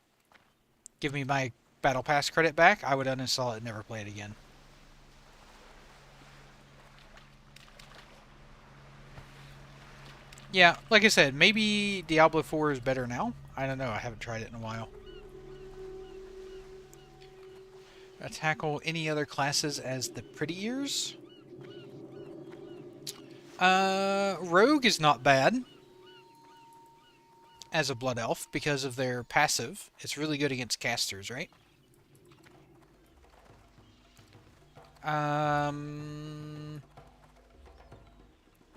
give me my battle pass credit back, I would uninstall it and never play it again. Yeah, like I said, maybe Diablo 4 is better now. I don't know. I haven't tried it in a while. Tackle any other classes as the pretty ears? Rogue is not bad as a blood elf because of their passive. It's really good against casters, right?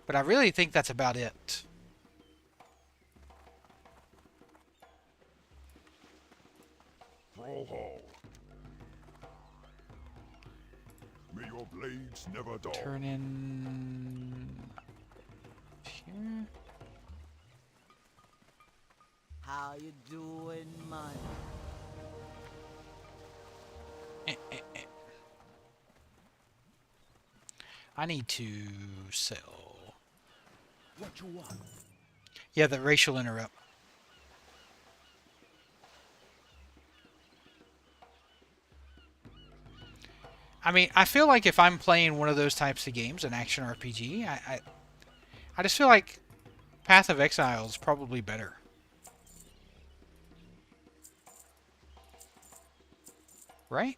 But I really think that's about it. Thrallhall. May your blades never dull. Turn in here. How you doing, man? I need to sell. What you want? Yeah, the racial interrupt. I mean, I feel like if I'm playing one of those types of games, an action RPG, I just feel like Path of Exile is probably better. Right?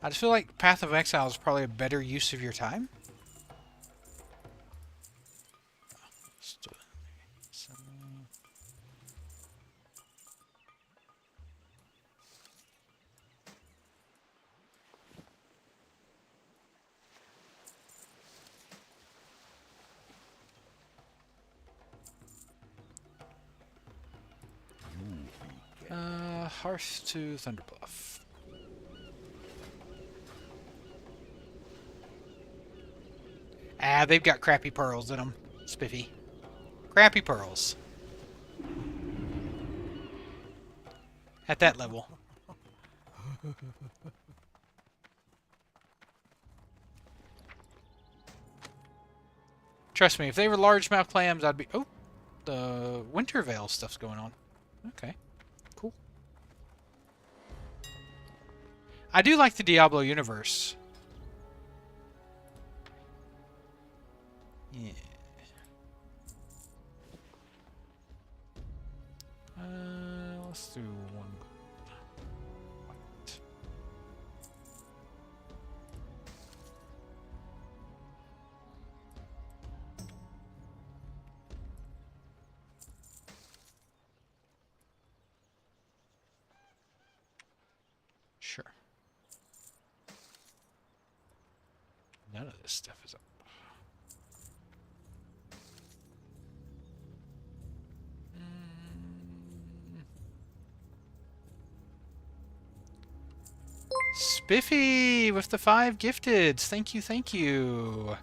I just feel like Path of Exile is probably a better use of your time. Hearth to Thunderbluff. Ah, they've got crappy pearls in them, Spiffy. Crappy pearls. At that level. Trust me, if they were largemouth clams, I'd be... Oh, the Winter Veil stuff's going on. Okay, cool. I do like the Diablo universe. Yeah. Let's do one. White. Sure. None of this stuff is up. Spiffy with the 5 gifteds. Thank you, thank you.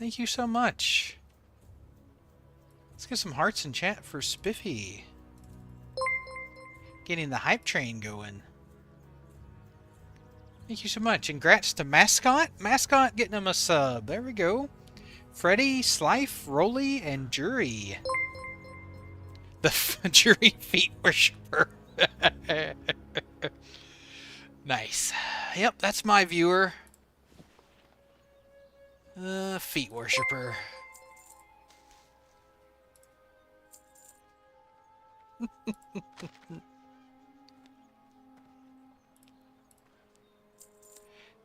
Thank you so much. Let's get some hearts in chat for Spiffy. Getting the hype train going. Thank you so much. And congrats to Mascot. Mascot getting him a sub. There we go. Freddy, Slife, Rolly, and Jury. The Jury feet worshiper. Nice. Yep, that's my viewer. Feet worshiper.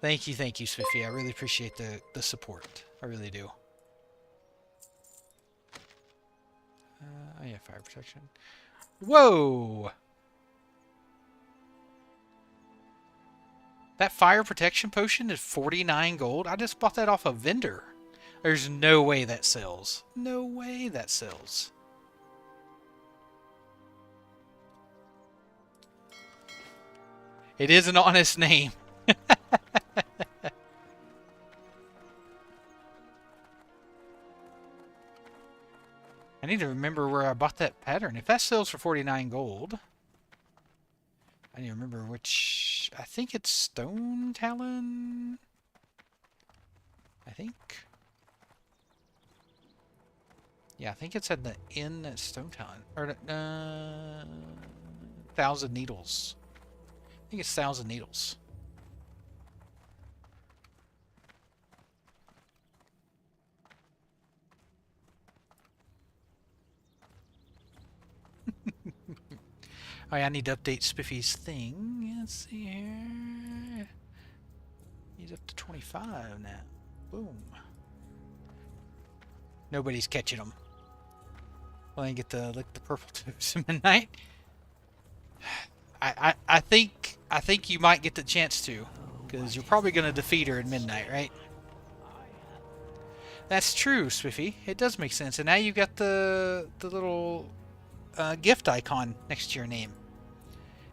Thank you, Swiffy. I really appreciate the support. I really do. Oh yeah, fire protection. Whoa! That fire protection potion is 49 gold? I just bought that off a vendor. There's no way that sells. No way that sells. It is an honest name. I need to remember where I bought that pattern. If that sells for 49 gold... I need to remember which... I think it's Stone Talon? I think. Yeah, I think it's at the inn at Stone Talon. Or, 1,000 Needles. I think it's 1,000 Needles. Oh yeah, I need to update Spiffy's thing. Let's see here. He's up to 25 now. Boom. Nobody's catching him. Well, I get to lick the purple tubes at midnight. I think you might get the chance to, because you're probably going to defeat her at midnight, right? That's true, Spiffy. It does make sense. And now you got the little gift icon next to your name.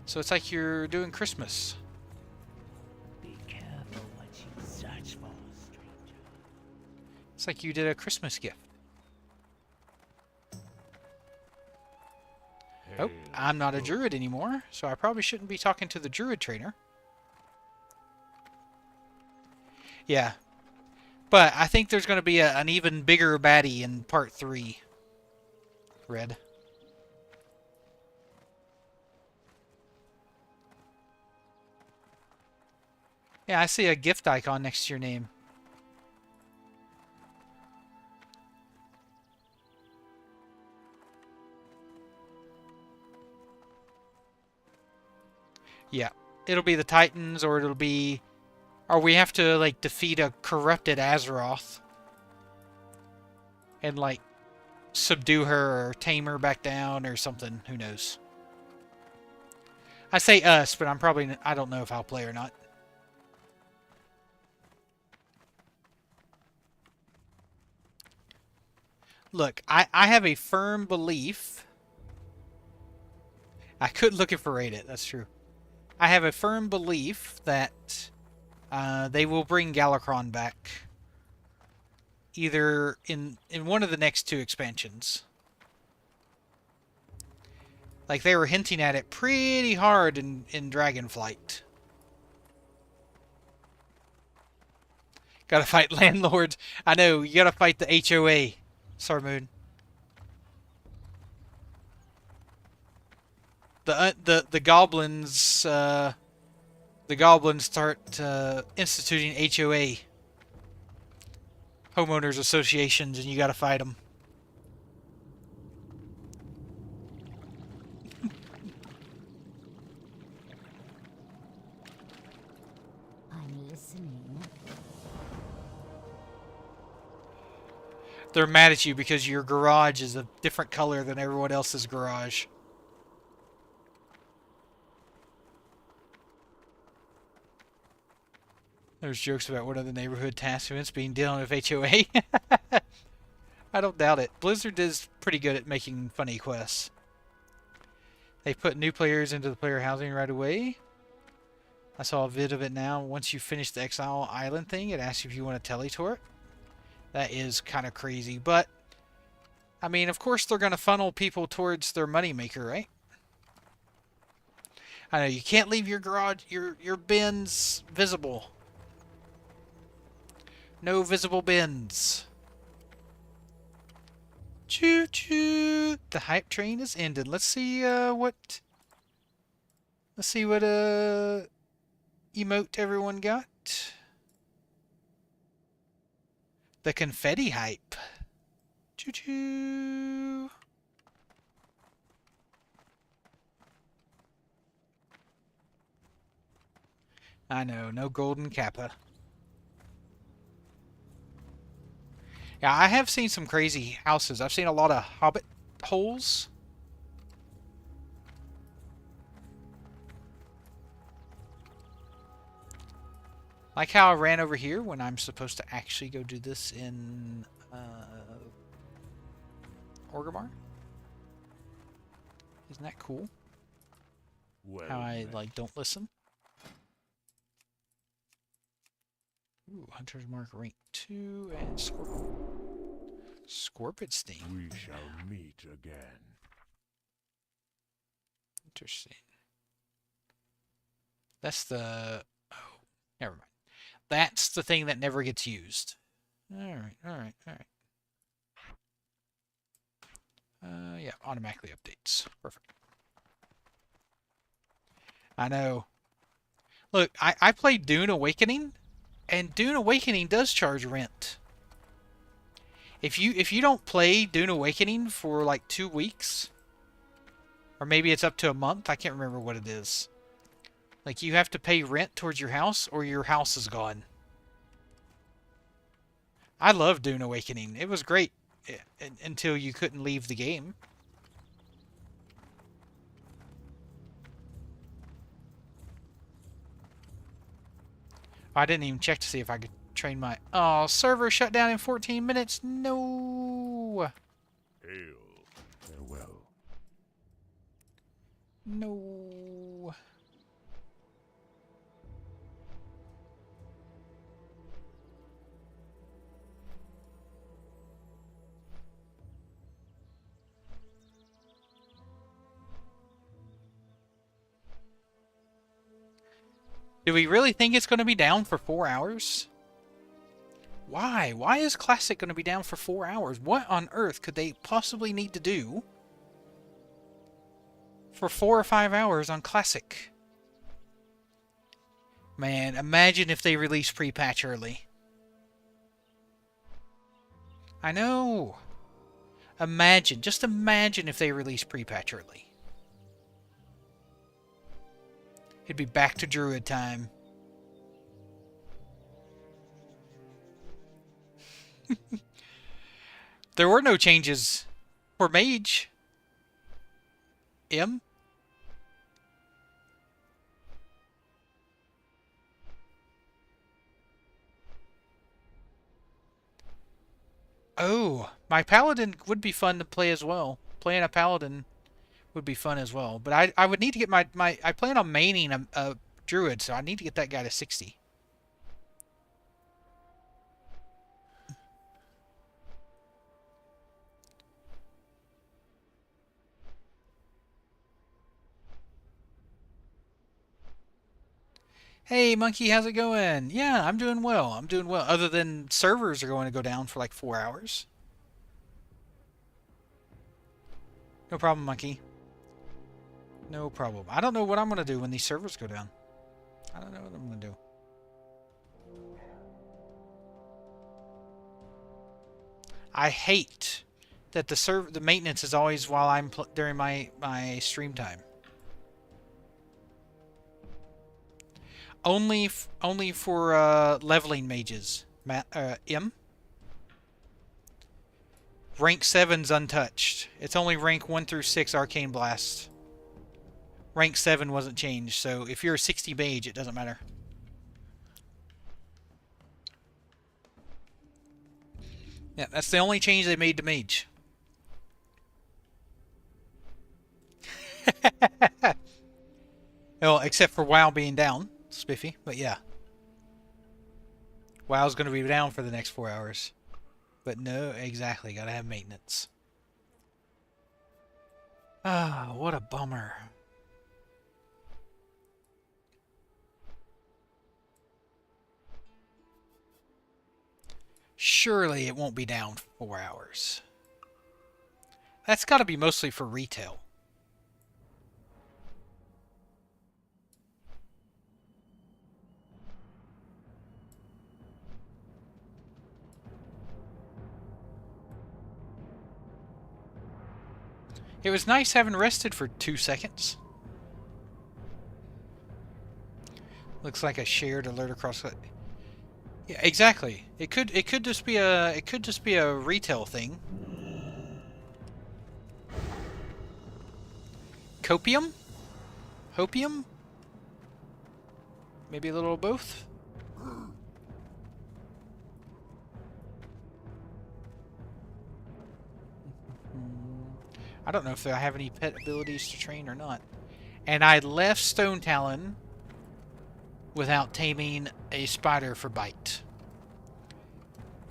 So it's like you're doing Christmas. Be careful what you search for, stranger. It's like you did a Christmas gift. Oh, I'm not a druid anymore, so I probably shouldn't be talking to the druid trainer. Yeah. But I think there's going to be an even bigger baddie in part 3. Red. Yeah, I see a gift icon next to your name. Yeah, it'll be the Titans, or it'll be... Or we have to, like, defeat a corrupted Azeroth. And, like, subdue her or tame her back down or something. Who knows? I say us, but I don't know if I'll play or not. Look, I have a firm belief... I could look for Raid It, that's true. I have a firm belief that they will bring Galakron back. Either in one of the next 2 expansions. Like, they were hinting at it pretty hard in Dragonflight. Gotta fight landlords. I know, you gotta fight the HOA. Sarmoon. The goblins start instituting HOA, homeowners associations, and you gotta fight them. I'm listening. They're mad at you because your garage is a different color than everyone else's garage. There's jokes about one of the neighborhood task events being dealing with HOA. I don't doubt it. Blizzard is pretty good at making funny quests. They put new players into the player housing right away. I saw a vid of it now. Once you finish the Exile Island thing, it asks you if you want to teletort. That is kind of crazy, but I mean, of course they're going to funnel people towards their moneymaker, right? I know you can't leave your garage, your bins visible. No visible bins. Choo choo. The hype train is ended. Let's see what. Let's see what emote everyone got. The confetti hype. Choo choo. I know, no golden kappa. Yeah, I have seen some crazy houses. I've seen a lot of hobbit holes. Like how I ran over here when I'm supposed to actually go do this in Orgrimmar. Isn't that cool? Well, How I met. like don't listen. Ooh, Hunter's Mark rank 2 and Scorpid Sting. We shall meet again. Interesting. That's the... Oh, never mind. That's the thing that never gets used. Alright, alright, alright. Yeah, automatically updates. Perfect. I know. Look, I played Dune Awakening, and Dune Awakening does charge rent. If you don't play Dune Awakening for like 2 weeks, or maybe it's up to a month, I can't remember what it is. Like you have to pay rent towards your house, or your house is gone. I love Dune Awakening. It was great until you couldn't leave the game. I didn't even check to see if I could train my... Oh, server shut down in 14 minutes. No. Hail. Farewell. No. Do we really think it's going to be down for 4 hours? Why? Why is Classic going to be down for 4 hours? What on earth could they possibly need to do for 4 or 5 hours on Classic? Man, imagine if they release pre-patch early. I know. Imagine, just imagine if they release pre-patch early. It'd be back to Druid time. There were no changes for Mage. M? Oh, my Paladin would be fun to play as well. Playing a Paladin would be fun as well. But I would need to get my I plan on maining a Druid, so I need to get that guy to 60. Hey, Monkey, how's it going? Yeah, I'm doing well. I'm doing well. Other than servers are going to go down for like 4 hours. No problem, Monkey. No problem. I don't know what I'm going to do when these servers go down. I don't know what I'm going to do. I hate that the maintenance is always while I'm during my stream time. Only for leveling mages. M. Rank 7's untouched. It's only rank 1 through 6 Arcane Blast. Rank 7 wasn't changed, so if you're a 60 mage, it doesn't matter. Yeah, that's the only change they made to mage. Well, except for WoW being down. spiffy, but yeah. WoW's going to be down for the next 4 hours. But no, exactly, gotta have maintenance. Ah, what a bummer. Surely it won't be down 4 hours. That's gotta be mostly for retail. It was nice having rested for 2 seconds. Looks like a shared alert across the... Yeah, exactly. It could just be a retail thing. Copium? Hopium? Maybe a little of both? I don't know if I have any pet abilities to train or not. And I left Stone Talon without taming a spider for bite.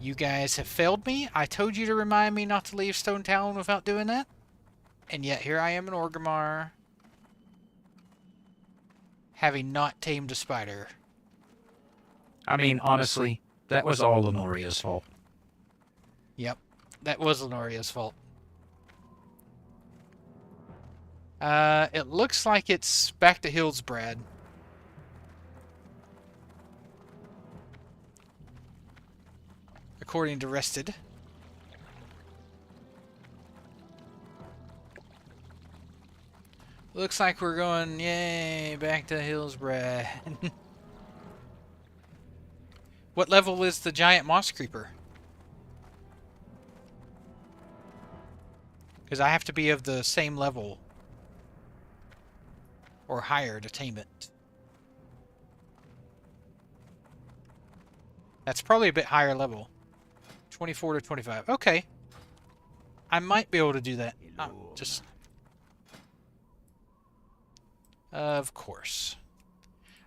You guys have failed me. I told you to remind me not to leave Stone Talon without doing that. And yet here I am in Orgrimmar, having not tamed a spider. I mean, honestly, that was all Lenoria's fault. Yep, that was Lenoria's fault. It looks like it's back to Hillsbrad. According to Rested. Looks like we're going, yay, back to Hillsbrad. What level is the giant moss creeper? Because I have to be of the same level or higher to tame it. That's probably a bit higher level. 24 to 25. Okay. I might be able to do that. Just... Of course.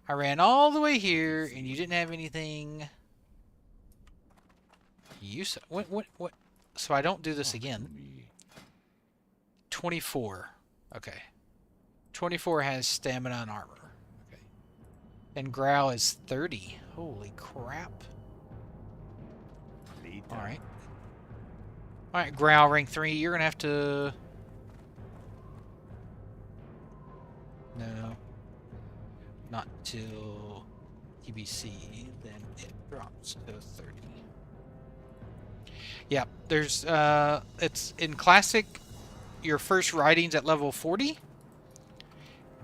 I ran all the way here and you didn't have anything. You said... What? So I don't do this again. 24. Okay. 24 has stamina and armor. Okay. And Growl is 30. Holy crap. Alright. Alright, Growl rank 3. You're gonna have to... No. Not till TBC. Then it drops to 30. Yeah, there's... It's in Classic, your first riding's at level 40.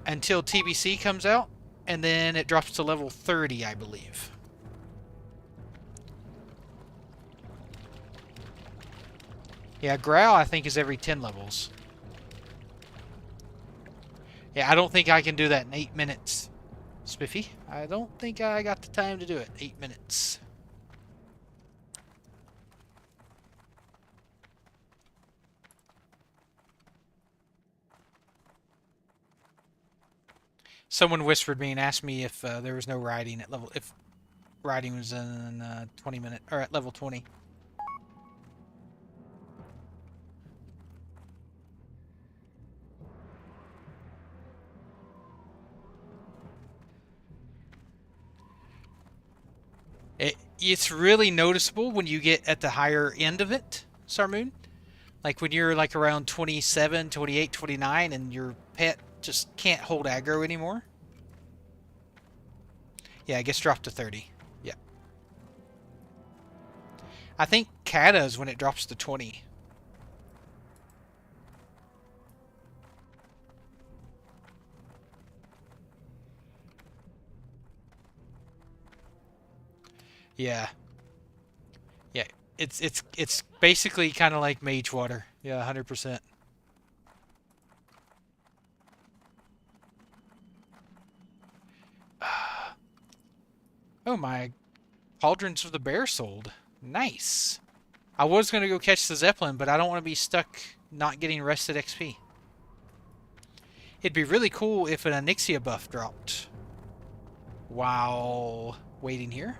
Until TBC comes out, and then it drops to level 30, I believe. Yeah, Growl, I think, is every 10 levels. Yeah, I don't think I can do that in 8 minutes. Spiffy, I don't think I got the time to do it. 8 minutes. Someone whispered me and asked me if there was no riding at level... If riding was in 20 minutes... Or at level 20. It's really noticeable when you get at the higher end of it, Sarmoon. Like when you're like around 27, 28, 29 and your pet just can't hold aggro anymore. Yeah, it gets dropped to 30. Yeah. I think Kata is when it drops to 20. Yeah. Yeah, it's basically kind of like Mage Water. Yeah, 100%. Oh, my Pauldrons of the Bear sold. Nice. I was going to go catch the Zeppelin, but I don't want to be stuck not getting rested XP. It'd be really cool if an Onyxia buff dropped. while waiting here.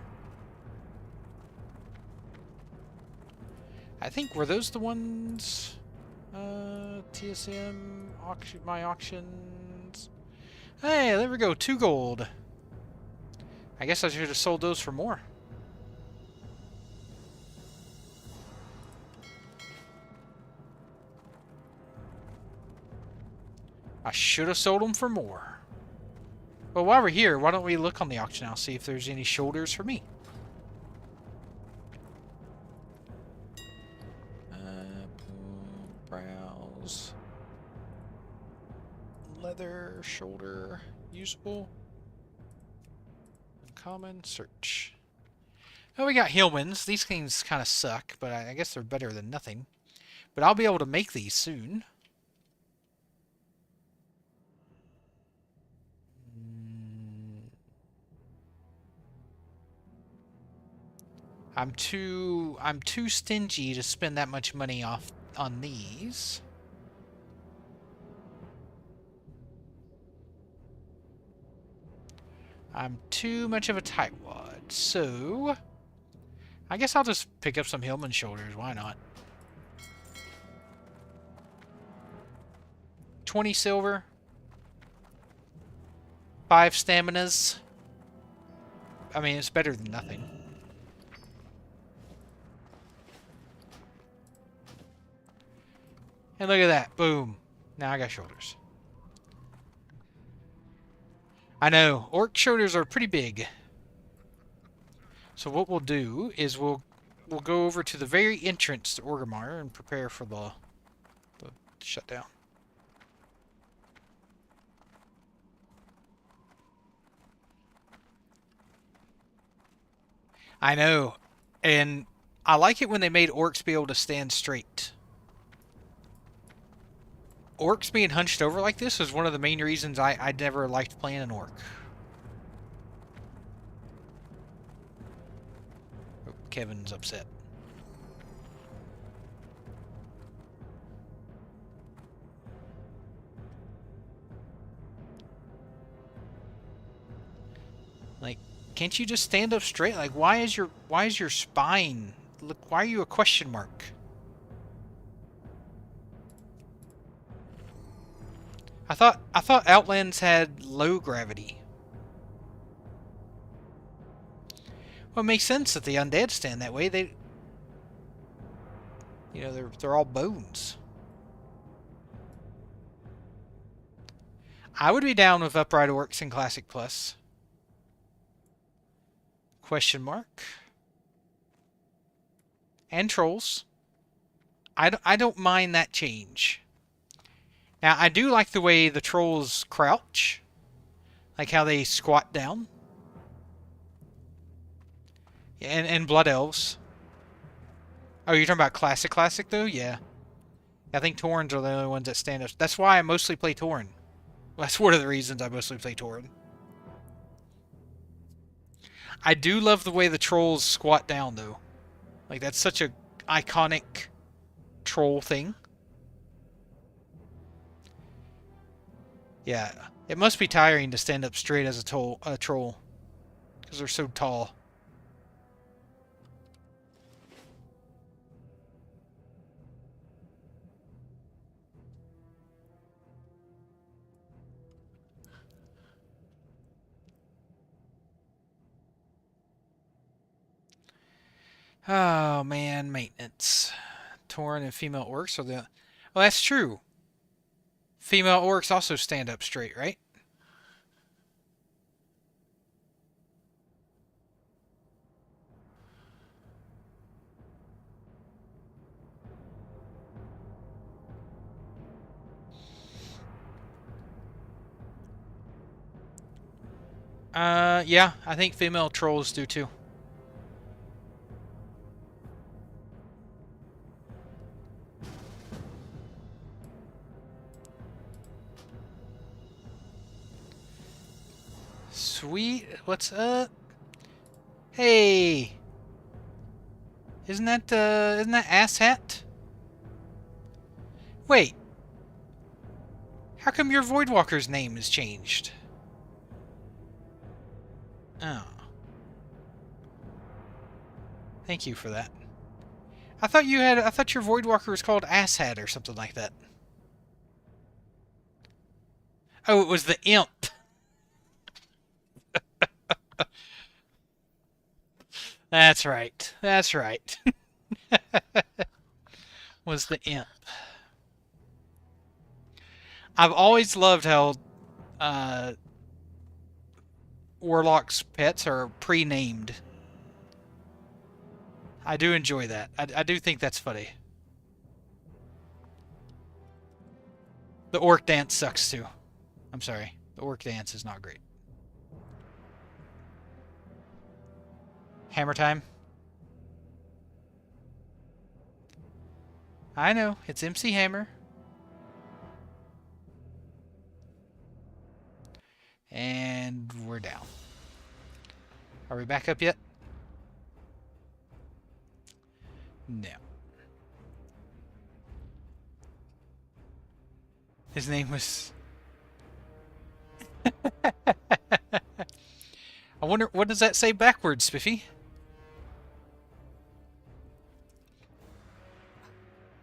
I think, were those the ones? TSM, auction, my auctions. Hey, there we go, 2 gold. I guess I should have sold those for more. I should have sold them for more. Well, while we're here, why don't we look on the auction house, see if there's any shoulders for me. Browse. Leather, shoulder, usable. Uncommon, search. Oh, we got Hillmans. These things kind of suck, but I guess they're better than nothing. But I'll be able to make these soon. I'm too stingy to spend that much money on these. I'm too much of a tightwad, so I guess I'll just pick up some Hillman shoulders. Why not? 20 silver, 5 staminas. I mean, it's better than nothing. And look at that. Boom. Now I got shoulders. I know. Orc shoulders are pretty big. So what we'll do is we'll go over to the very entrance to Orgrimmar and prepare for the shutdown. I know. And I like it when they made orcs be able to stand straight. Orcs being hunched over like this is one of the main reasons I never liked playing an orc. Oh, Kevin's upset. Like, can't you just stand up straight? Like, why is your spine? Look, why are you a question mark? I thought Outlands had low gravity. Well, it makes sense that the undead stand that way. They, you know, they're all bones. I would be down with Upright Orcs in Classic Plus. Question mark. And Trolls. I don't mind that change. Now, I do like the way the Trolls crouch. Like how they squat down. And Blood Elves. Oh, you're talking about Classic though? Yeah. I think Taurens are the only ones that stand up. That's why I mostly play Tauren. That's one of the reasons I mostly play Tauren. I do love the way the Trolls squat down though. Like, that's such a iconic troll thing. Yeah, it must be tiring to stand up straight as a troll. Because they're so tall. Oh, man, maintenance. Tauren and female orcs are the... Well, that's true. Female orcs also stand up straight, right? Yeah, I think female trolls do too. Sweet, what's up? Hey, isn't that asshat? Wait, how come your Voidwalker's name is changed? Oh. Thank you for that. I thought your Voidwalker was called Asshat or something like that. Oh, it was the imp. That's right. That's right. Was the imp. I've always loved how Warlock's pets are pre-named. I do enjoy that. I do think that's funny. The orc dance sucks too. I'm sorry. The orc dance is not great. Hammer time. I know. It's MC Hammer. And we're down. Are we back up yet? No. His name was... I wonder, what does that say backwards, Spiffy?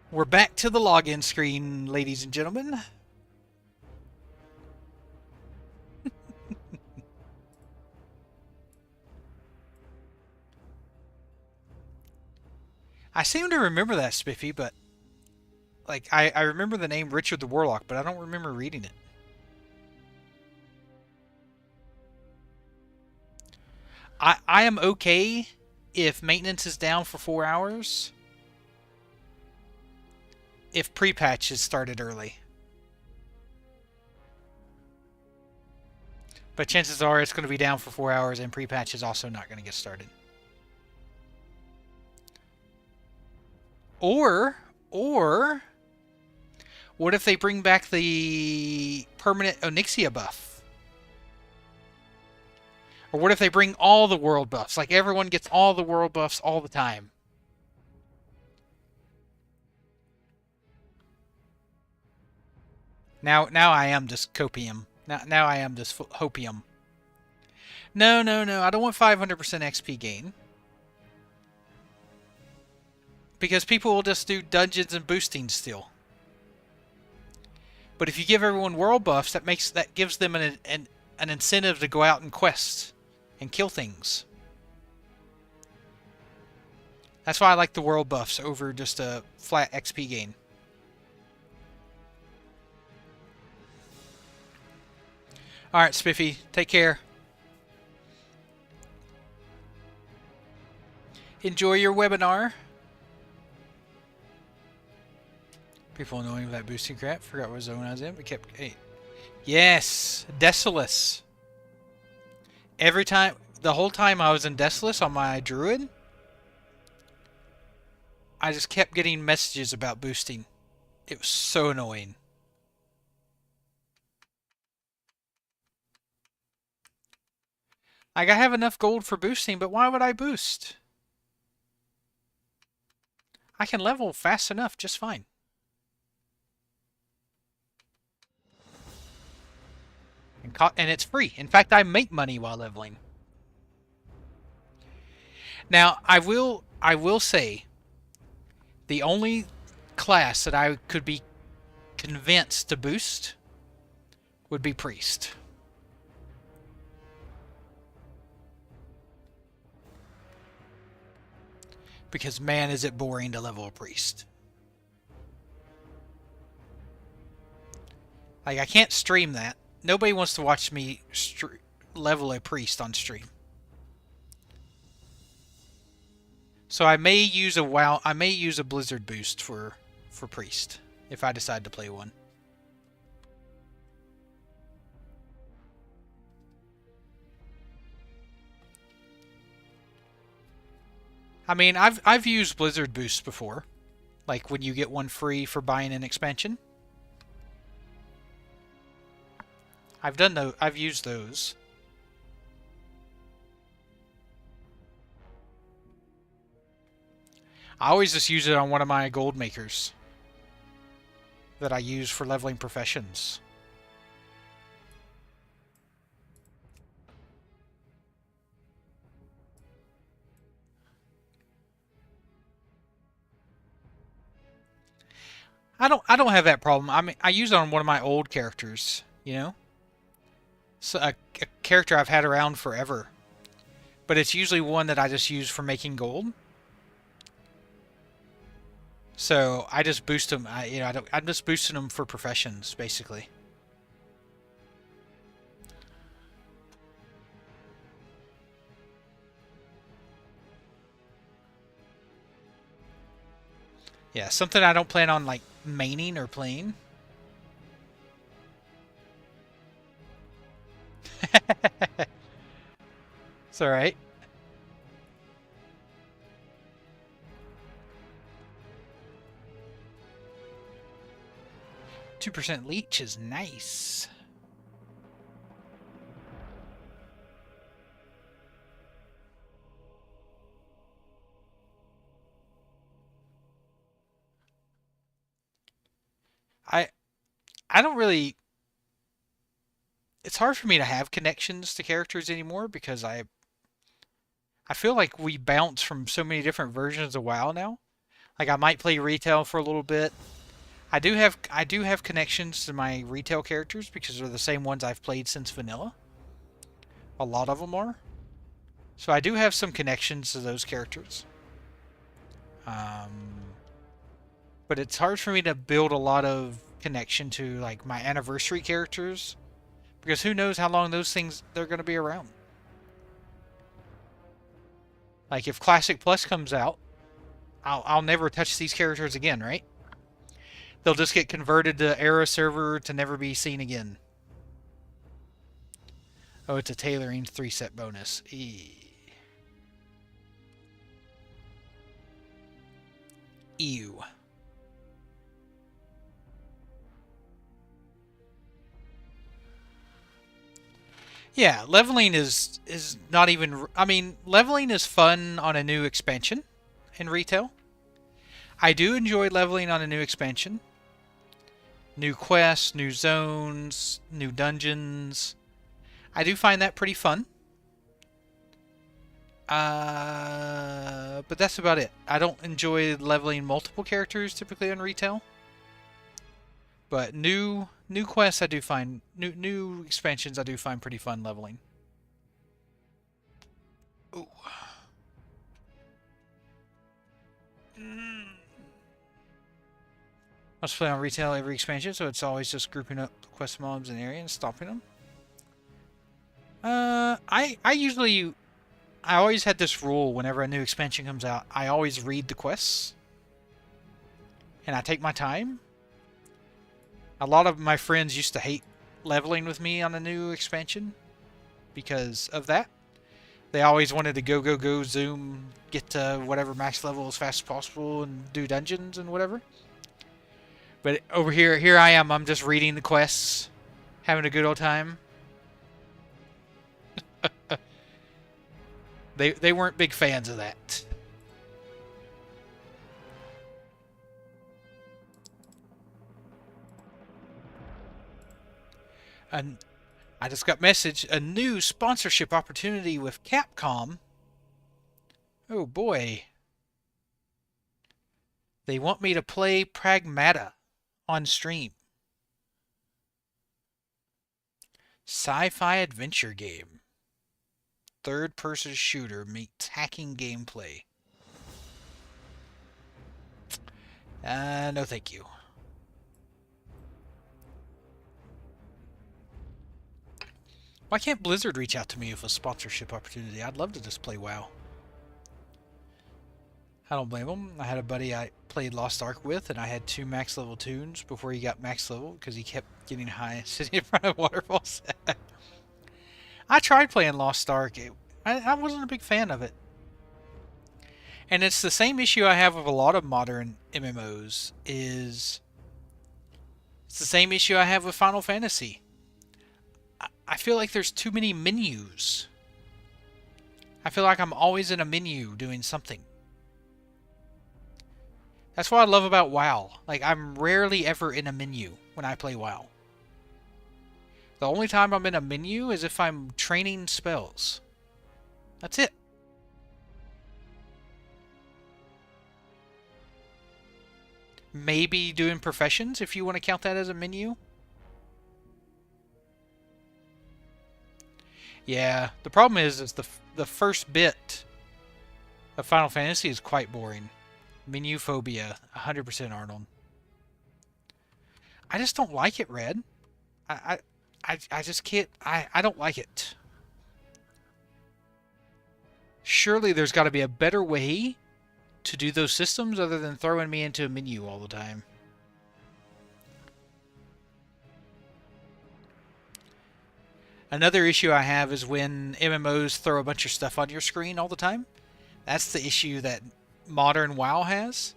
We're back to the login screen, ladies and gentlemen. I seem to remember that, Spiffy, but... Like, I remember the name Richard the Warlock, but I don't remember reading it. I am okay if maintenance is down for 4 hours. If pre-patch is started early. But chances are it's going to be down for 4 hours and pre-patch is also not going to get started. Or, what if they bring back the permanent Onyxia buff? Or what if they bring all the world buffs? Like everyone gets all the world buffs all the time. Now I am just copium. Now I am just hopium. No. I don't want 500% XP gain. Because people will just do dungeons and boosting still. But if you give everyone world buffs, that gives them an incentive to go out and quest and kill things. That's why I like the world buffs over just a flat XP gain. Alright, Spiffy, take care. Enjoy your webinar. People knowing that boosting crap. Forgot what zone I was in, but kept... Hey. Yes! Desolus. Every time... The whole time I was in Desolus on my Druid, I just kept getting messages about boosting. It was so annoying. Like, I have enough gold for boosting, but why would I boost? I can level fast enough just fine. And it's free. In fact, I make money while leveling. Now, I will say, the only class that I could be convinced to boost would be Priest. Because, man, is it boring to level a Priest. Like, I can't stream that. Nobody wants to watch me level a Priest on stream. So I may use a Blizzard boost for Priest if I decide to play one. I mean, I've used Blizzard boosts before, like when you get one free for buying an expansion. I've used those. I always just use it on one of my gold makers that I use for leveling professions. I don't have that problem. I mean, I use it on one of my old characters, you know? So a character I've had around forever. But it's usually one that I just use for making gold. So I just boost them. I'm just boosting them for professions, basically. Yeah, something I don't plan on like maining or playing. It's alright. 2% leech is nice. I don't really... It's hard for me to have connections to characters anymore because I feel like we bounce from so many different versions of WoW now. Like I might play retail for a little bit. I do have connections to my retail characters because they're the same ones I've played since vanilla. A lot of them are. So I do have some connections to those characters. But it's hard for me to build a lot of connection to like my anniversary characters because who knows how long those things they're going to be around. Like if Classic Plus comes out, I'll never touch these characters again, right? They'll just get converted to Era server to never be seen again. Oh, it's a tailoring 3-set bonus. Ew. Yeah, leveling is not even... I mean, leveling is fun on a new expansion in retail. I do enjoy leveling on a new expansion. New quests, new zones, new dungeons. I do find that pretty fun. But that's about it. I don't enjoy leveling multiple characters typically on retail. But new quests I do find, new expansions I do find pretty fun leveling. Ooh. I was playing on retail every expansion, so it's always just grouping up quest mobs in area and stopping them. I always had this rule whenever a new expansion comes out. I always read the quests. And I take my time. A lot of my friends used to hate leveling with me on a new expansion because of that. They always wanted to go, zoom, get to whatever max level as fast as possible and do dungeons and whatever. But over here I am. I'm just reading the quests, having a good old time. They weren't big fans of that. And I just got a new sponsorship opportunity with Capcom. Oh boy. They want me to play Pragmata on stream. Sci-fi adventure game. Third-person shooter meets hacking gameplay. No thank you. Why can't Blizzard reach out to me with a sponsorship opportunity? I'd love to just play WoW. I don't blame them. I had a buddy I played Lost Ark with, and I had 2 max level tunes before he got max level because he kept getting high sitting in front of waterfalls. I tried playing Lost Ark. I wasn't a big fan of it. And it's the same issue I have with a lot of modern MMOs. It's the same issue I have with Final Fantasy. I feel like there's too many menus. I feel like I'm always in a menu doing something. That's what I love about WoW. Like, I'm rarely ever in a menu when I play WoW. The only time I'm in a menu is if I'm training spells. That's it. Maybe doing professions, if you want to count that as a menu. Yeah, the problem is the first bit of Final Fantasy is quite boring. Menu phobia, 100% Arnold. I just don't like it, Red. I just can't. I don't like it. Surely there's got to be a better way to do those systems other than throwing me into a menu all the time. Another issue I have is when MMOs throw a bunch of stuff on your screen all the time. That's the issue that modern WoW has.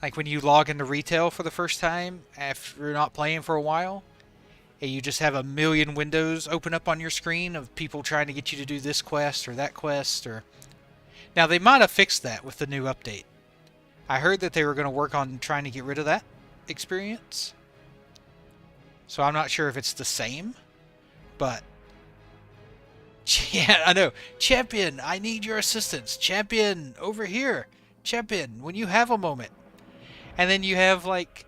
Like when you log into retail for the first time after you're not playing for a while, and you just have a million windows open up on your screen of people trying to get you to do this quest or that quest. Or now they might have fixed that with the new update. I heard that they were going to work on trying to get rid of that experience. So I'm not sure if it's the same, but yeah, I know. Champion, I need your assistance. Champion, over here. Champion, when you have a moment. And then you have, like,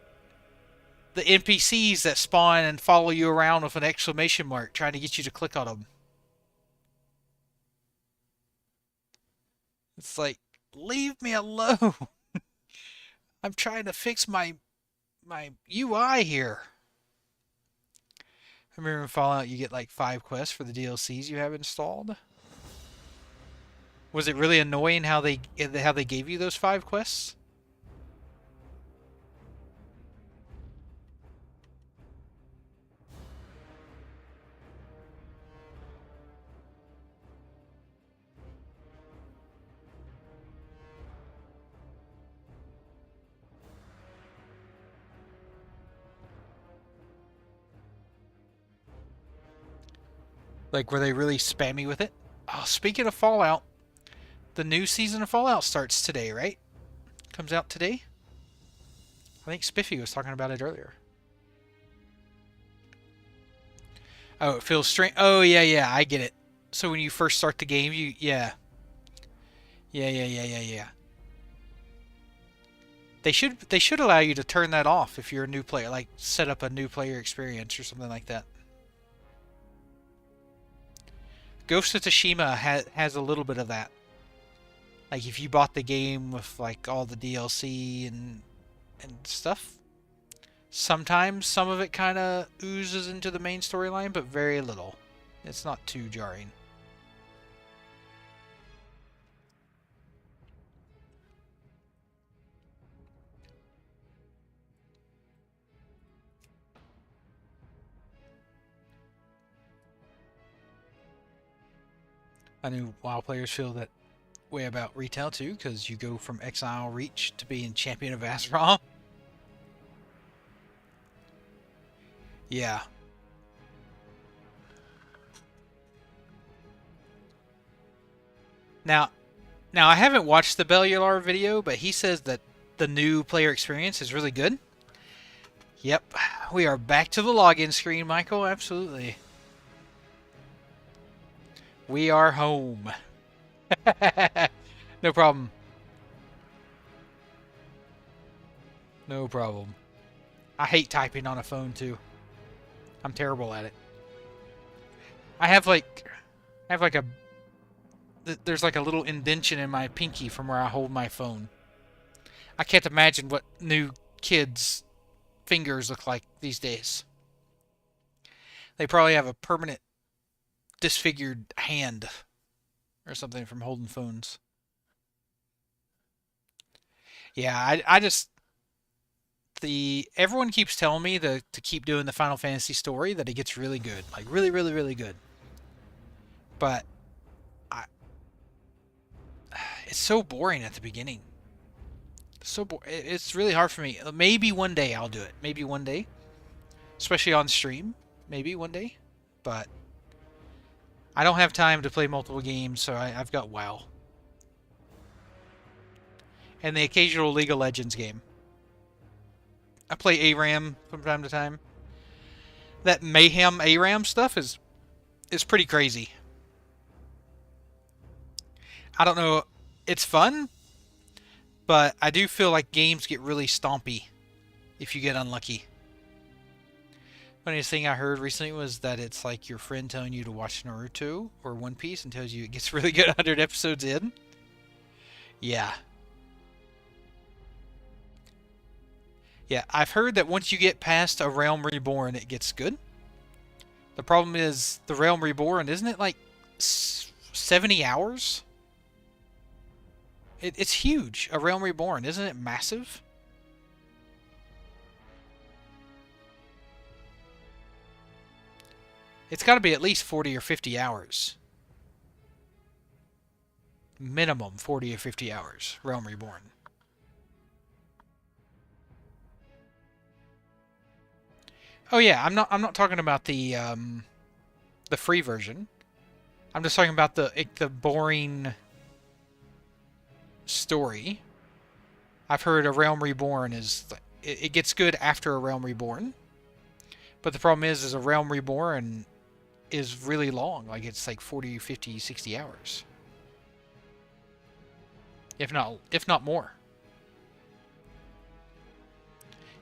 the NPCs that spawn and follow you around with an exclamation mark trying to get you to click on them. It's like, leave me alone. I'm trying to fix my UI here. I remember in Fallout you get like 5 quests for the DLCs you have installed. Was it really annoying how they gave you those 5 quests? Like, were they really spammy with it? Oh, speaking of Fallout, the new season of Fallout starts today, right? Comes out today? I think Spiffy was talking about it earlier. Oh, it feels strange. Oh, yeah, I get it. So when you first start the game, yeah. Yeah. They should allow you to turn that off if you're a new player, like set up a new player experience or something like that. Ghost of Tsushima has a little bit of that. Like if you bought the game with like all the DLC and stuff, sometimes some of it kind of oozes into the main storyline, but very little. It's not too jarring. I know WoW players feel that way about retail too, because you go from Exile Reach to being Champion of Azeroth. Yeah. Now I haven't watched the Bellular video, but he says that the new player experience is really good. Yep, we are back to the login screen, Michael. Absolutely. We are home. No problem. No problem. I hate typing on a phone too. I'm terrible at it. There's like a little indention in my pinky from where I hold my phone. I can't imagine what new kids' fingers look like these days. They probably have a permanent disfigured hand or something from holding phones. Yeah, everyone keeps telling me to keep doing the Final Fantasy story, that it gets really good, like really, really, really good. But it's so boring at the beginning. It's really hard for me. Maybe one day I'll do it. Maybe one day, especially on stream. Maybe one day, but I don't have time to play multiple games, so I've got WoW. And the occasional League of Legends game. I play ARAM from time to time. That Mayhem ARAM stuff is pretty crazy. I don't know, it's fun, but I do feel like games get really stompy if you get unlucky. Funniest thing I heard recently was that it's like your friend telling you to watch Naruto or One Piece and tells you it gets really good 100 episodes in. Yeah. Yeah, I've heard that once you get past A Realm Reborn, it gets good. The problem is, The Realm Reborn, isn't it like 70 hours? It's huge. A Realm Reborn, isn't it massive? It's got to be at least 40 or 50 hours. Minimum 40 or 50 hours. Realm Reborn. Oh yeah, I'm not talking about the free version. I'm just talking about the boring story. I've heard A Realm Reborn is it gets good after A Realm Reborn. But the problem is A Realm Reborn is really long. Like it's like 40, 50, 60 hours. If not more.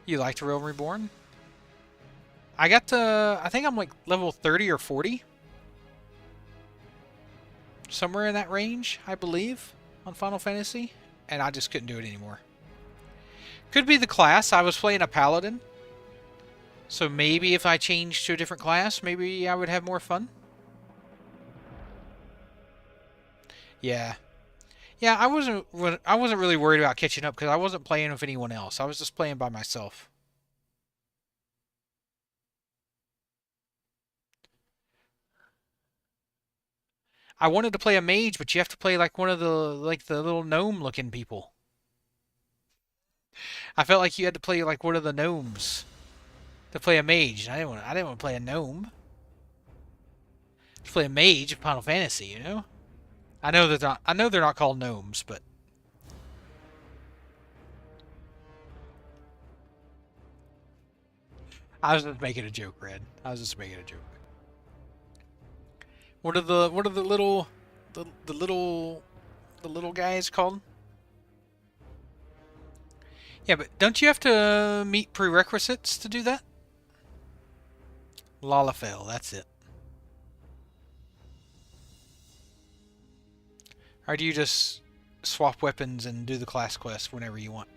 You liked A Realm Reborn? I think I'm like level 30 or 40. Somewhere in that range, I believe, on Final Fantasy. And I just couldn't do it anymore. Could be the class. I was playing a paladin. So maybe if I changed to a different class, maybe I would have more fun. Yeah. Yeah, I wasn't really worried about catching up because I wasn't playing with anyone else. I was just playing by myself. I wanted to play a mage, but you have to play like one of the little gnome looking people. I felt like you had to play like one of the gnomes to play a mage. I didn't want to play a gnome. To play a mage in Final Fantasy, you know? I know they're not called gnomes, but I was just making a joke, Red. I was just making a joke. What are the little guys called? Yeah, but don't you have to meet prerequisites to do that? Lalafell, that's it. Or do you just swap weapons and do the class quest whenever you want?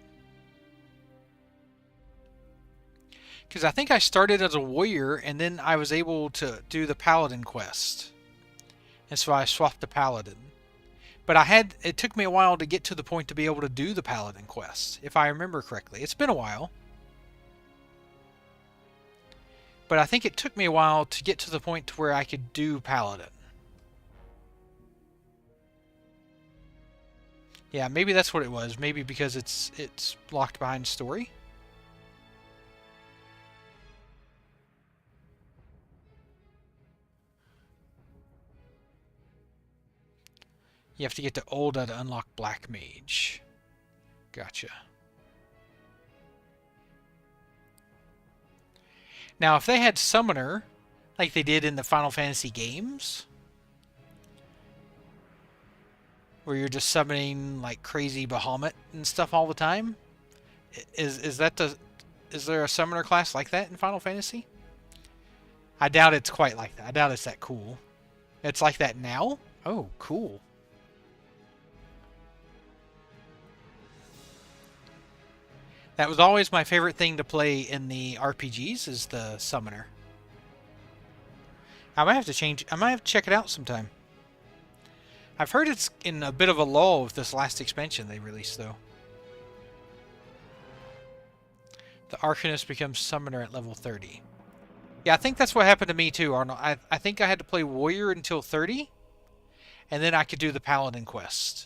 Because I think I started as a warrior and then I was able to do the paladin quest. And so I swapped to paladin. But it took me a while to get to the point to be able to do the paladin quest, if I remember correctly. It's been a while. But I think it took me a while to get to the point where I could do paladin. Yeah, maybe that's what it was. Maybe because it's locked behind story. You have to get to Ulda to unlock Black Mage. Gotcha. Now, if they had Summoner, like they did in the Final Fantasy games, where you're just summoning like crazy Bahamut and stuff all the time, is there a Summoner class like that in Final Fantasy? I doubt it's quite like that. I doubt it's that cool. It's like that now? Oh, cool. That was always my favorite thing to play in the RPGs is the Summoner. I might have to check it out sometime. I've heard it's in a bit of a lull with this last expansion they released, though. The Arcanist becomes Summoner at level 30. Yeah, I think that's what happened to me too, Arnold. I think I had to play Warrior until 30, and then I could do the Paladin quest.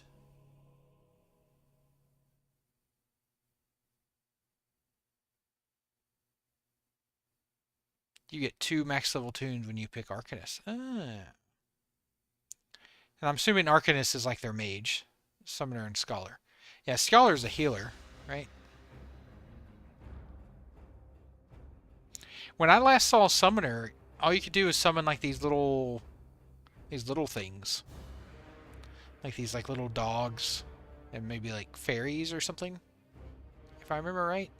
You get 2 max level tunes when you pick Arcanist. Ah. And I'm assuming Arcanist is like their mage. Summoner and Scholar. Yeah, Scholar's a healer, right? When I last saw Summoner, all you could do is summon like these little things. Like these like little dogs and maybe like fairies or something. If I remember right.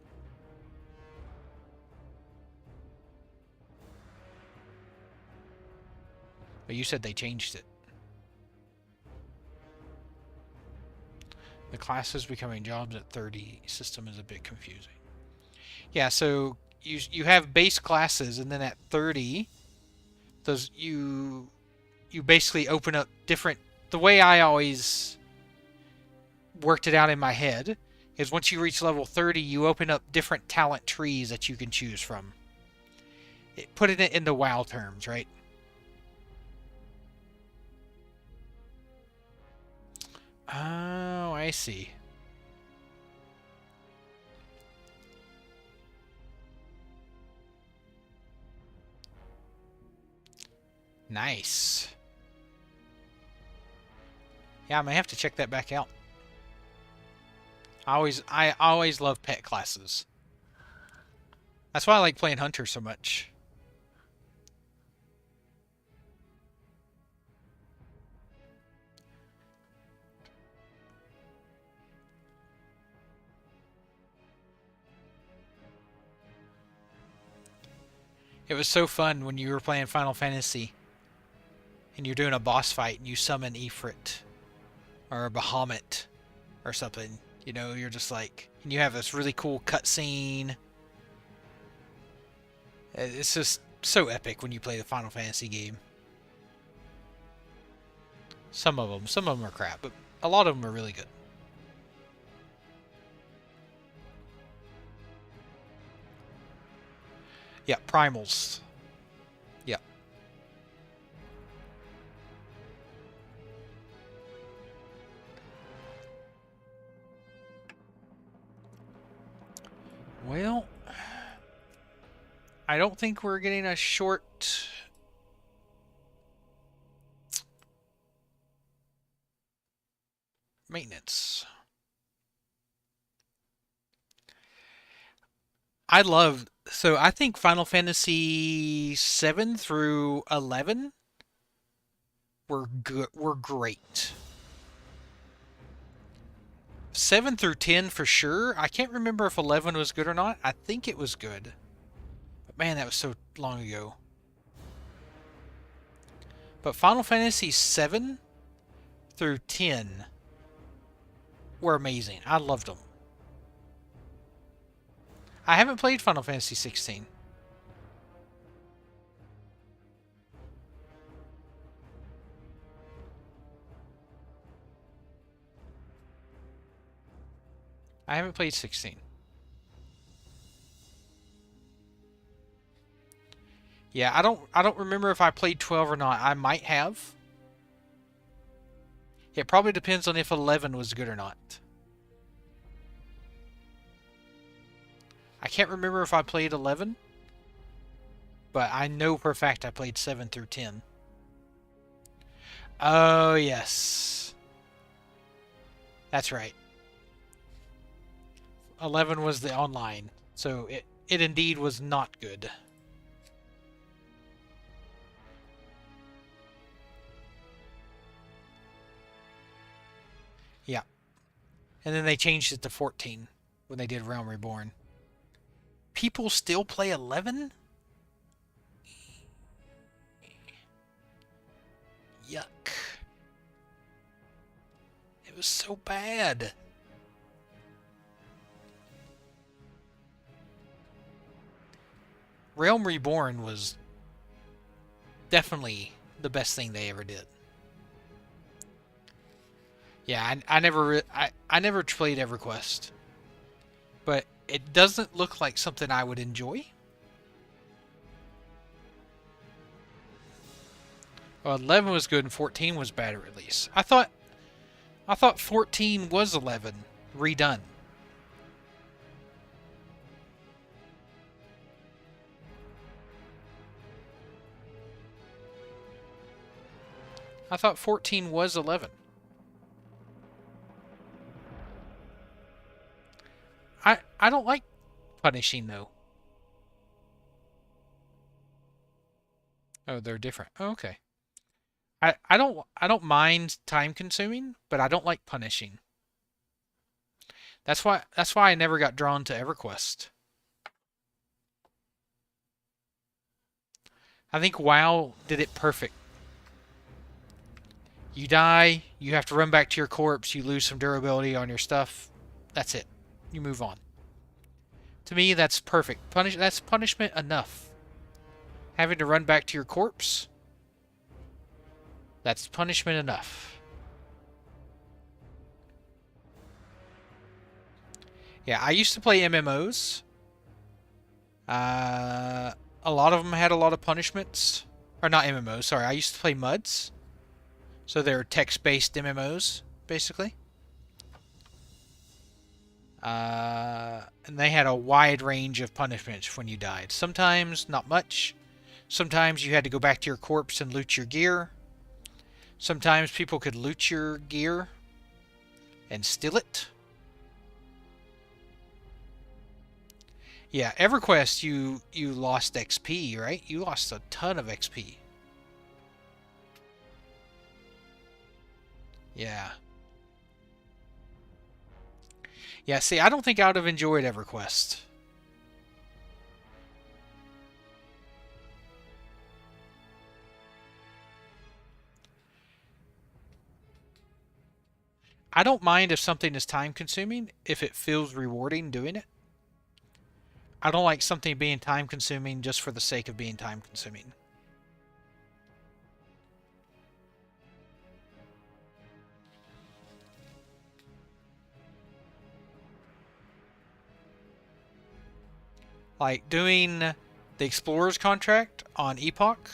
But you said they changed it. The classes becoming jobs at 30 system is a bit confusing. Yeah, so you have base classes, and then at 30, those you basically open up different. The way I always worked it out in my head is once you reach level 30, you open up different talent trees that you can choose from. Putting it into WoW terms, right? Oh, I see. Nice. Yeah, I may have to check that back out. I always love pet classes. That's why I like playing Hunter so much. It was so fun when you were playing Final Fantasy and you're doing a boss fight and you summon Ifrit or a Bahamut or something. You know, you're just like, and you have this really cool cutscene. It's just so epic when you play the Final Fantasy game. Some of them are crap, but a lot of them are really good. Yeah, primals. Yeah. Well, I don't think we're getting a short maintenance. So I think Final Fantasy 7 through 11 were great. 7 through 10 for sure. I can't remember if 11 was good or not. I think it was good. But man, that was so long ago. But Final Fantasy 7 through 10 were amazing. I loved them. I haven't played Final Fantasy 16. I haven't played 16. Yeah, I don't remember if I played 12 or not. I might have. It probably depends on if 11 was good or not. I can't remember if I played 11, but I know for a fact I played 7 through 10. Oh, yes. That's right. 11 was the online, so it indeed was not good. Yeah. And then they changed it to 14 when they did Realm Reborn. People still play 11? Yuck. It was so bad. Realm Reborn was definitely the best thing they ever did. Yeah, I never played EverQuest, but it doesn't look like something I would enjoy. Well, 11 was good and 14 was bad at release. I thought 14 was 11 redone. I thought 14 was 11. I don't like punishing though. Oh, they're different. Oh, okay. I don't mind time consuming, but I don't like punishing. That's why I never got drawn to EverQuest. I think WoW did it perfect. You die, you have to run back to your corpse, you lose some durability on your stuff. That's it. You move on. To me, that's perfect. That's punishment enough. Having to run back to your corpse, that's punishment enough. Yeah, I used to play MMOs. A lot of them had a lot of punishments. Or not MMOs, sorry. I used to play MUDs. So they're text-based MMOs, basically. And they had a wide range of punishments when you died. Sometimes not much. Sometimes you had to go back to your corpse and loot your gear. Sometimes people could loot your gear and steal it. Yeah, EverQuest, you lost XP, right? You lost a ton of XP. Yeah. Yeah, see, I don't think I would have enjoyed EverQuest. I don't mind if something is time-consuming, if it feels rewarding doing it. I don't like something being time-consuming just for the sake of being time-consuming. Like, doing the Explorer's contract on Epoch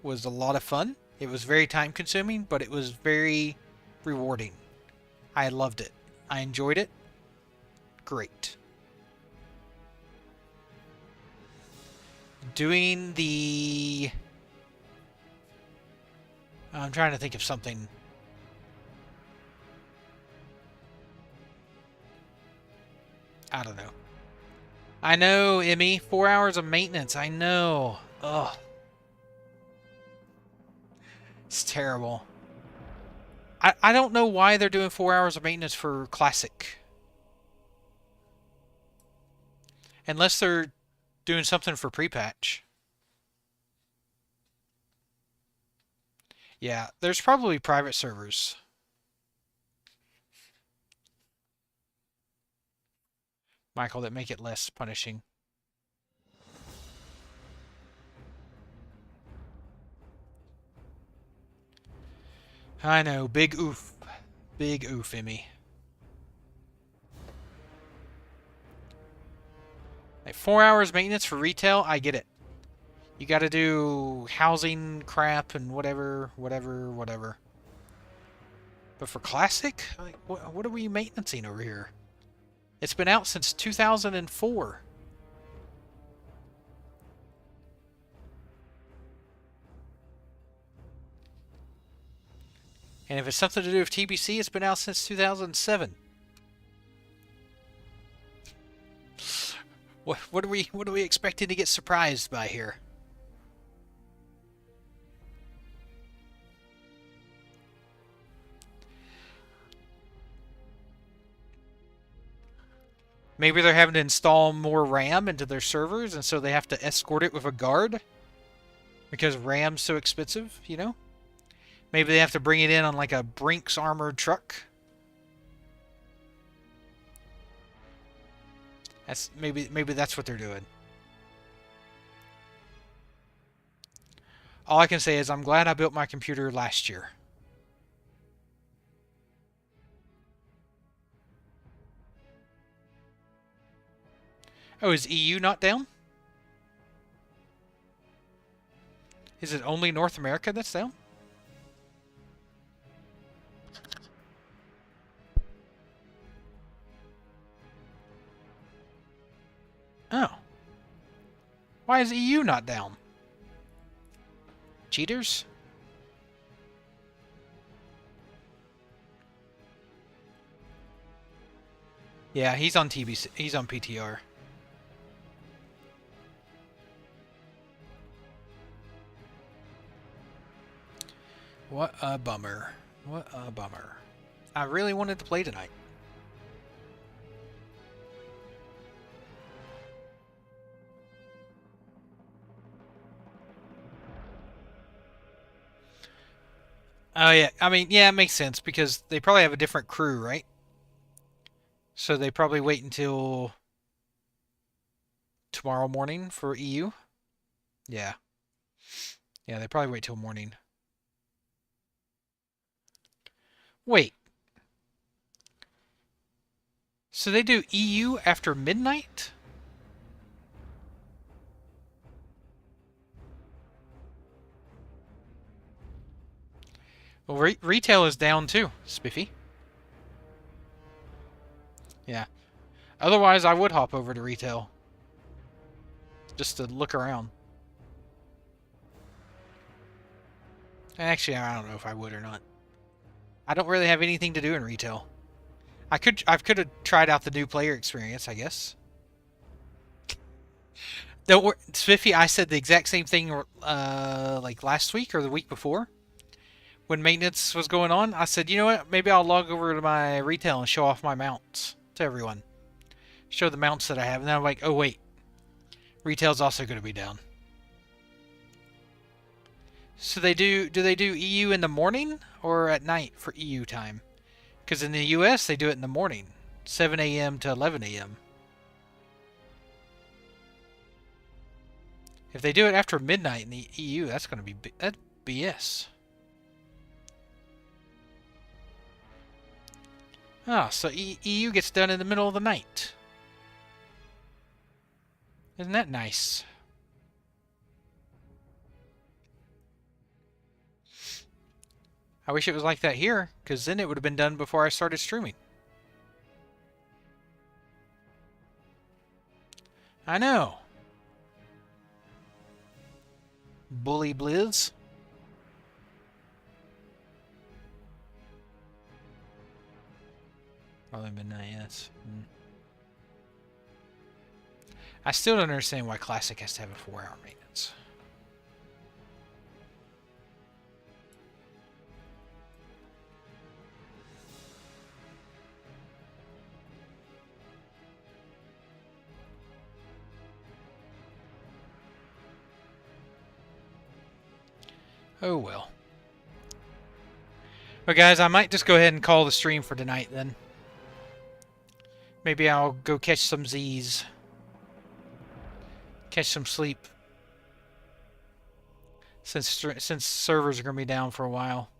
was a lot of fun. It was very time-consuming, but it was very rewarding. I loved it. I enjoyed it. Great. Doing the... I'm trying to think of something. I don't know. I know, Emmy. 4 hours of maintenance. I know. Ugh. It's terrible. I don't know why they're doing 4 hours of maintenance for Classic. Unless they're doing something for pre-patch. Yeah, there's probably private servers. Michael, that make it less punishing. I know, big oof. Big oof, Emmy. Like 4 hours maintenance for retail, I get it. You gotta do housing crap and whatever. But for Classic, like, what are we maintenancing over here? It's been out since 2004. And if it's something to do with TBC, it's been out since 2007. What are we expecting to get surprised by here? Maybe they're having to install more RAM into their servers, and so they have to escort it with a guard because RAM's so expensive, you know? Maybe they have to bring it in on like a Brinks armored truck. That's maybe that's what they're doing. All I can say is I'm glad I built my computer last year. Oh, is EU not down? Is it only North America that's down? Oh. Why is EU not down? Cheaters? Yeah, he's on TBC. He's on PTR. What a bummer. What a bummer. I really wanted to play tonight. Oh yeah, I mean, yeah, it makes sense because they probably have a different crew, right? So they probably wait until tomorrow morning for EU. Yeah. Yeah, they probably wait till morning. Wait. So they do EU after midnight? Well, retail is down too, Spiffy. Yeah. Otherwise, I would hop over to retail. Just to look around. Actually, I don't know if I would or not. I don't really have anything to do in retail. I could have tried out the new player experience, I guess. Don't worry, Spiffy, I said the exact same thing like last week or the week before. When maintenance was going on, I said, you know what? Maybe I'll log over to my retail and show off my mounts to everyone. Show the mounts that I have. And then I'm like, oh, wait. Retail's also going to be down. So do they do EU in the morning or at night for EU time? Because in the US, they do it in the morning. 7 a.m. to 11 a.m. If they do it after midnight in the EU, that's going to be that's BS. Ah, so EU gets done in the middle of the night. Isn't that nice? I wish it was like that here, because then it would have been done before I started streaming. I know. Bully Blizz. Probably midnight, yes. I still don't understand why Classic has to have a 4-hour maintenance. Oh well. But guys, I might just go ahead and call the stream for tonight then. Maybe I'll go catch some Z's. Catch some sleep. Since servers are going to be down for a while.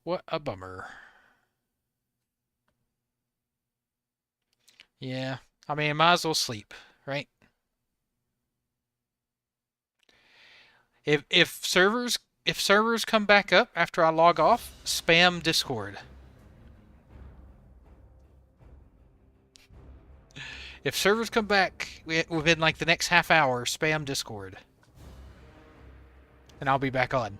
What a bummer. Yeah. I mean, I might as well sleep, right? If servers come back up after I log off, spam Discord. If servers come back within like the next half hour, spam Discord. And I'll be back on.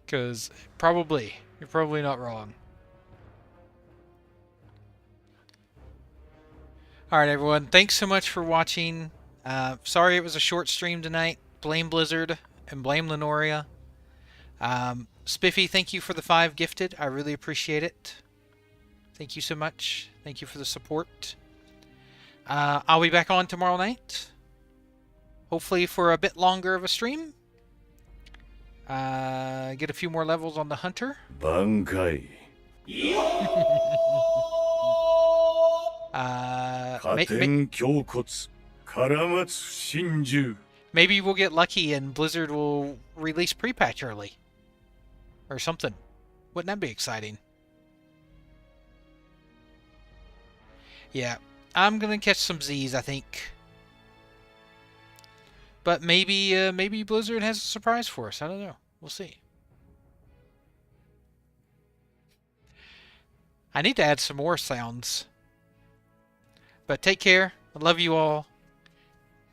Because you're probably not wrong. Alright everyone, thanks so much for watching. Sorry it was a short stream tonight. Blame Blizzard and blame Lenoria. Spiffy, thank you for the 5 gifted. I really appreciate it. Thank you so much. Thank you for the support. I'll be back on tomorrow night. Hopefully for a bit longer of a stream. Get a few more levels on the Hunter. Bankai. Maybe we'll get lucky and Blizzard will release pre-patch early. Or something. Wouldn't that be exciting? Yeah, I'm gonna catch some Z's, I think. But maybe Blizzard has a surprise for us. I don't know. We'll see. I need to add some more sounds. But take care. I love you all.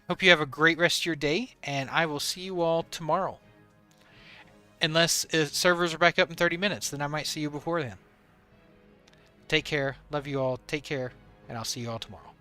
Hope you have a great rest of your day, and I will see you all tomorrow. Unless servers are back up in 30 minutes, then I might see you before then. Take care. Love you all. Take care, and I'll see you all tomorrow.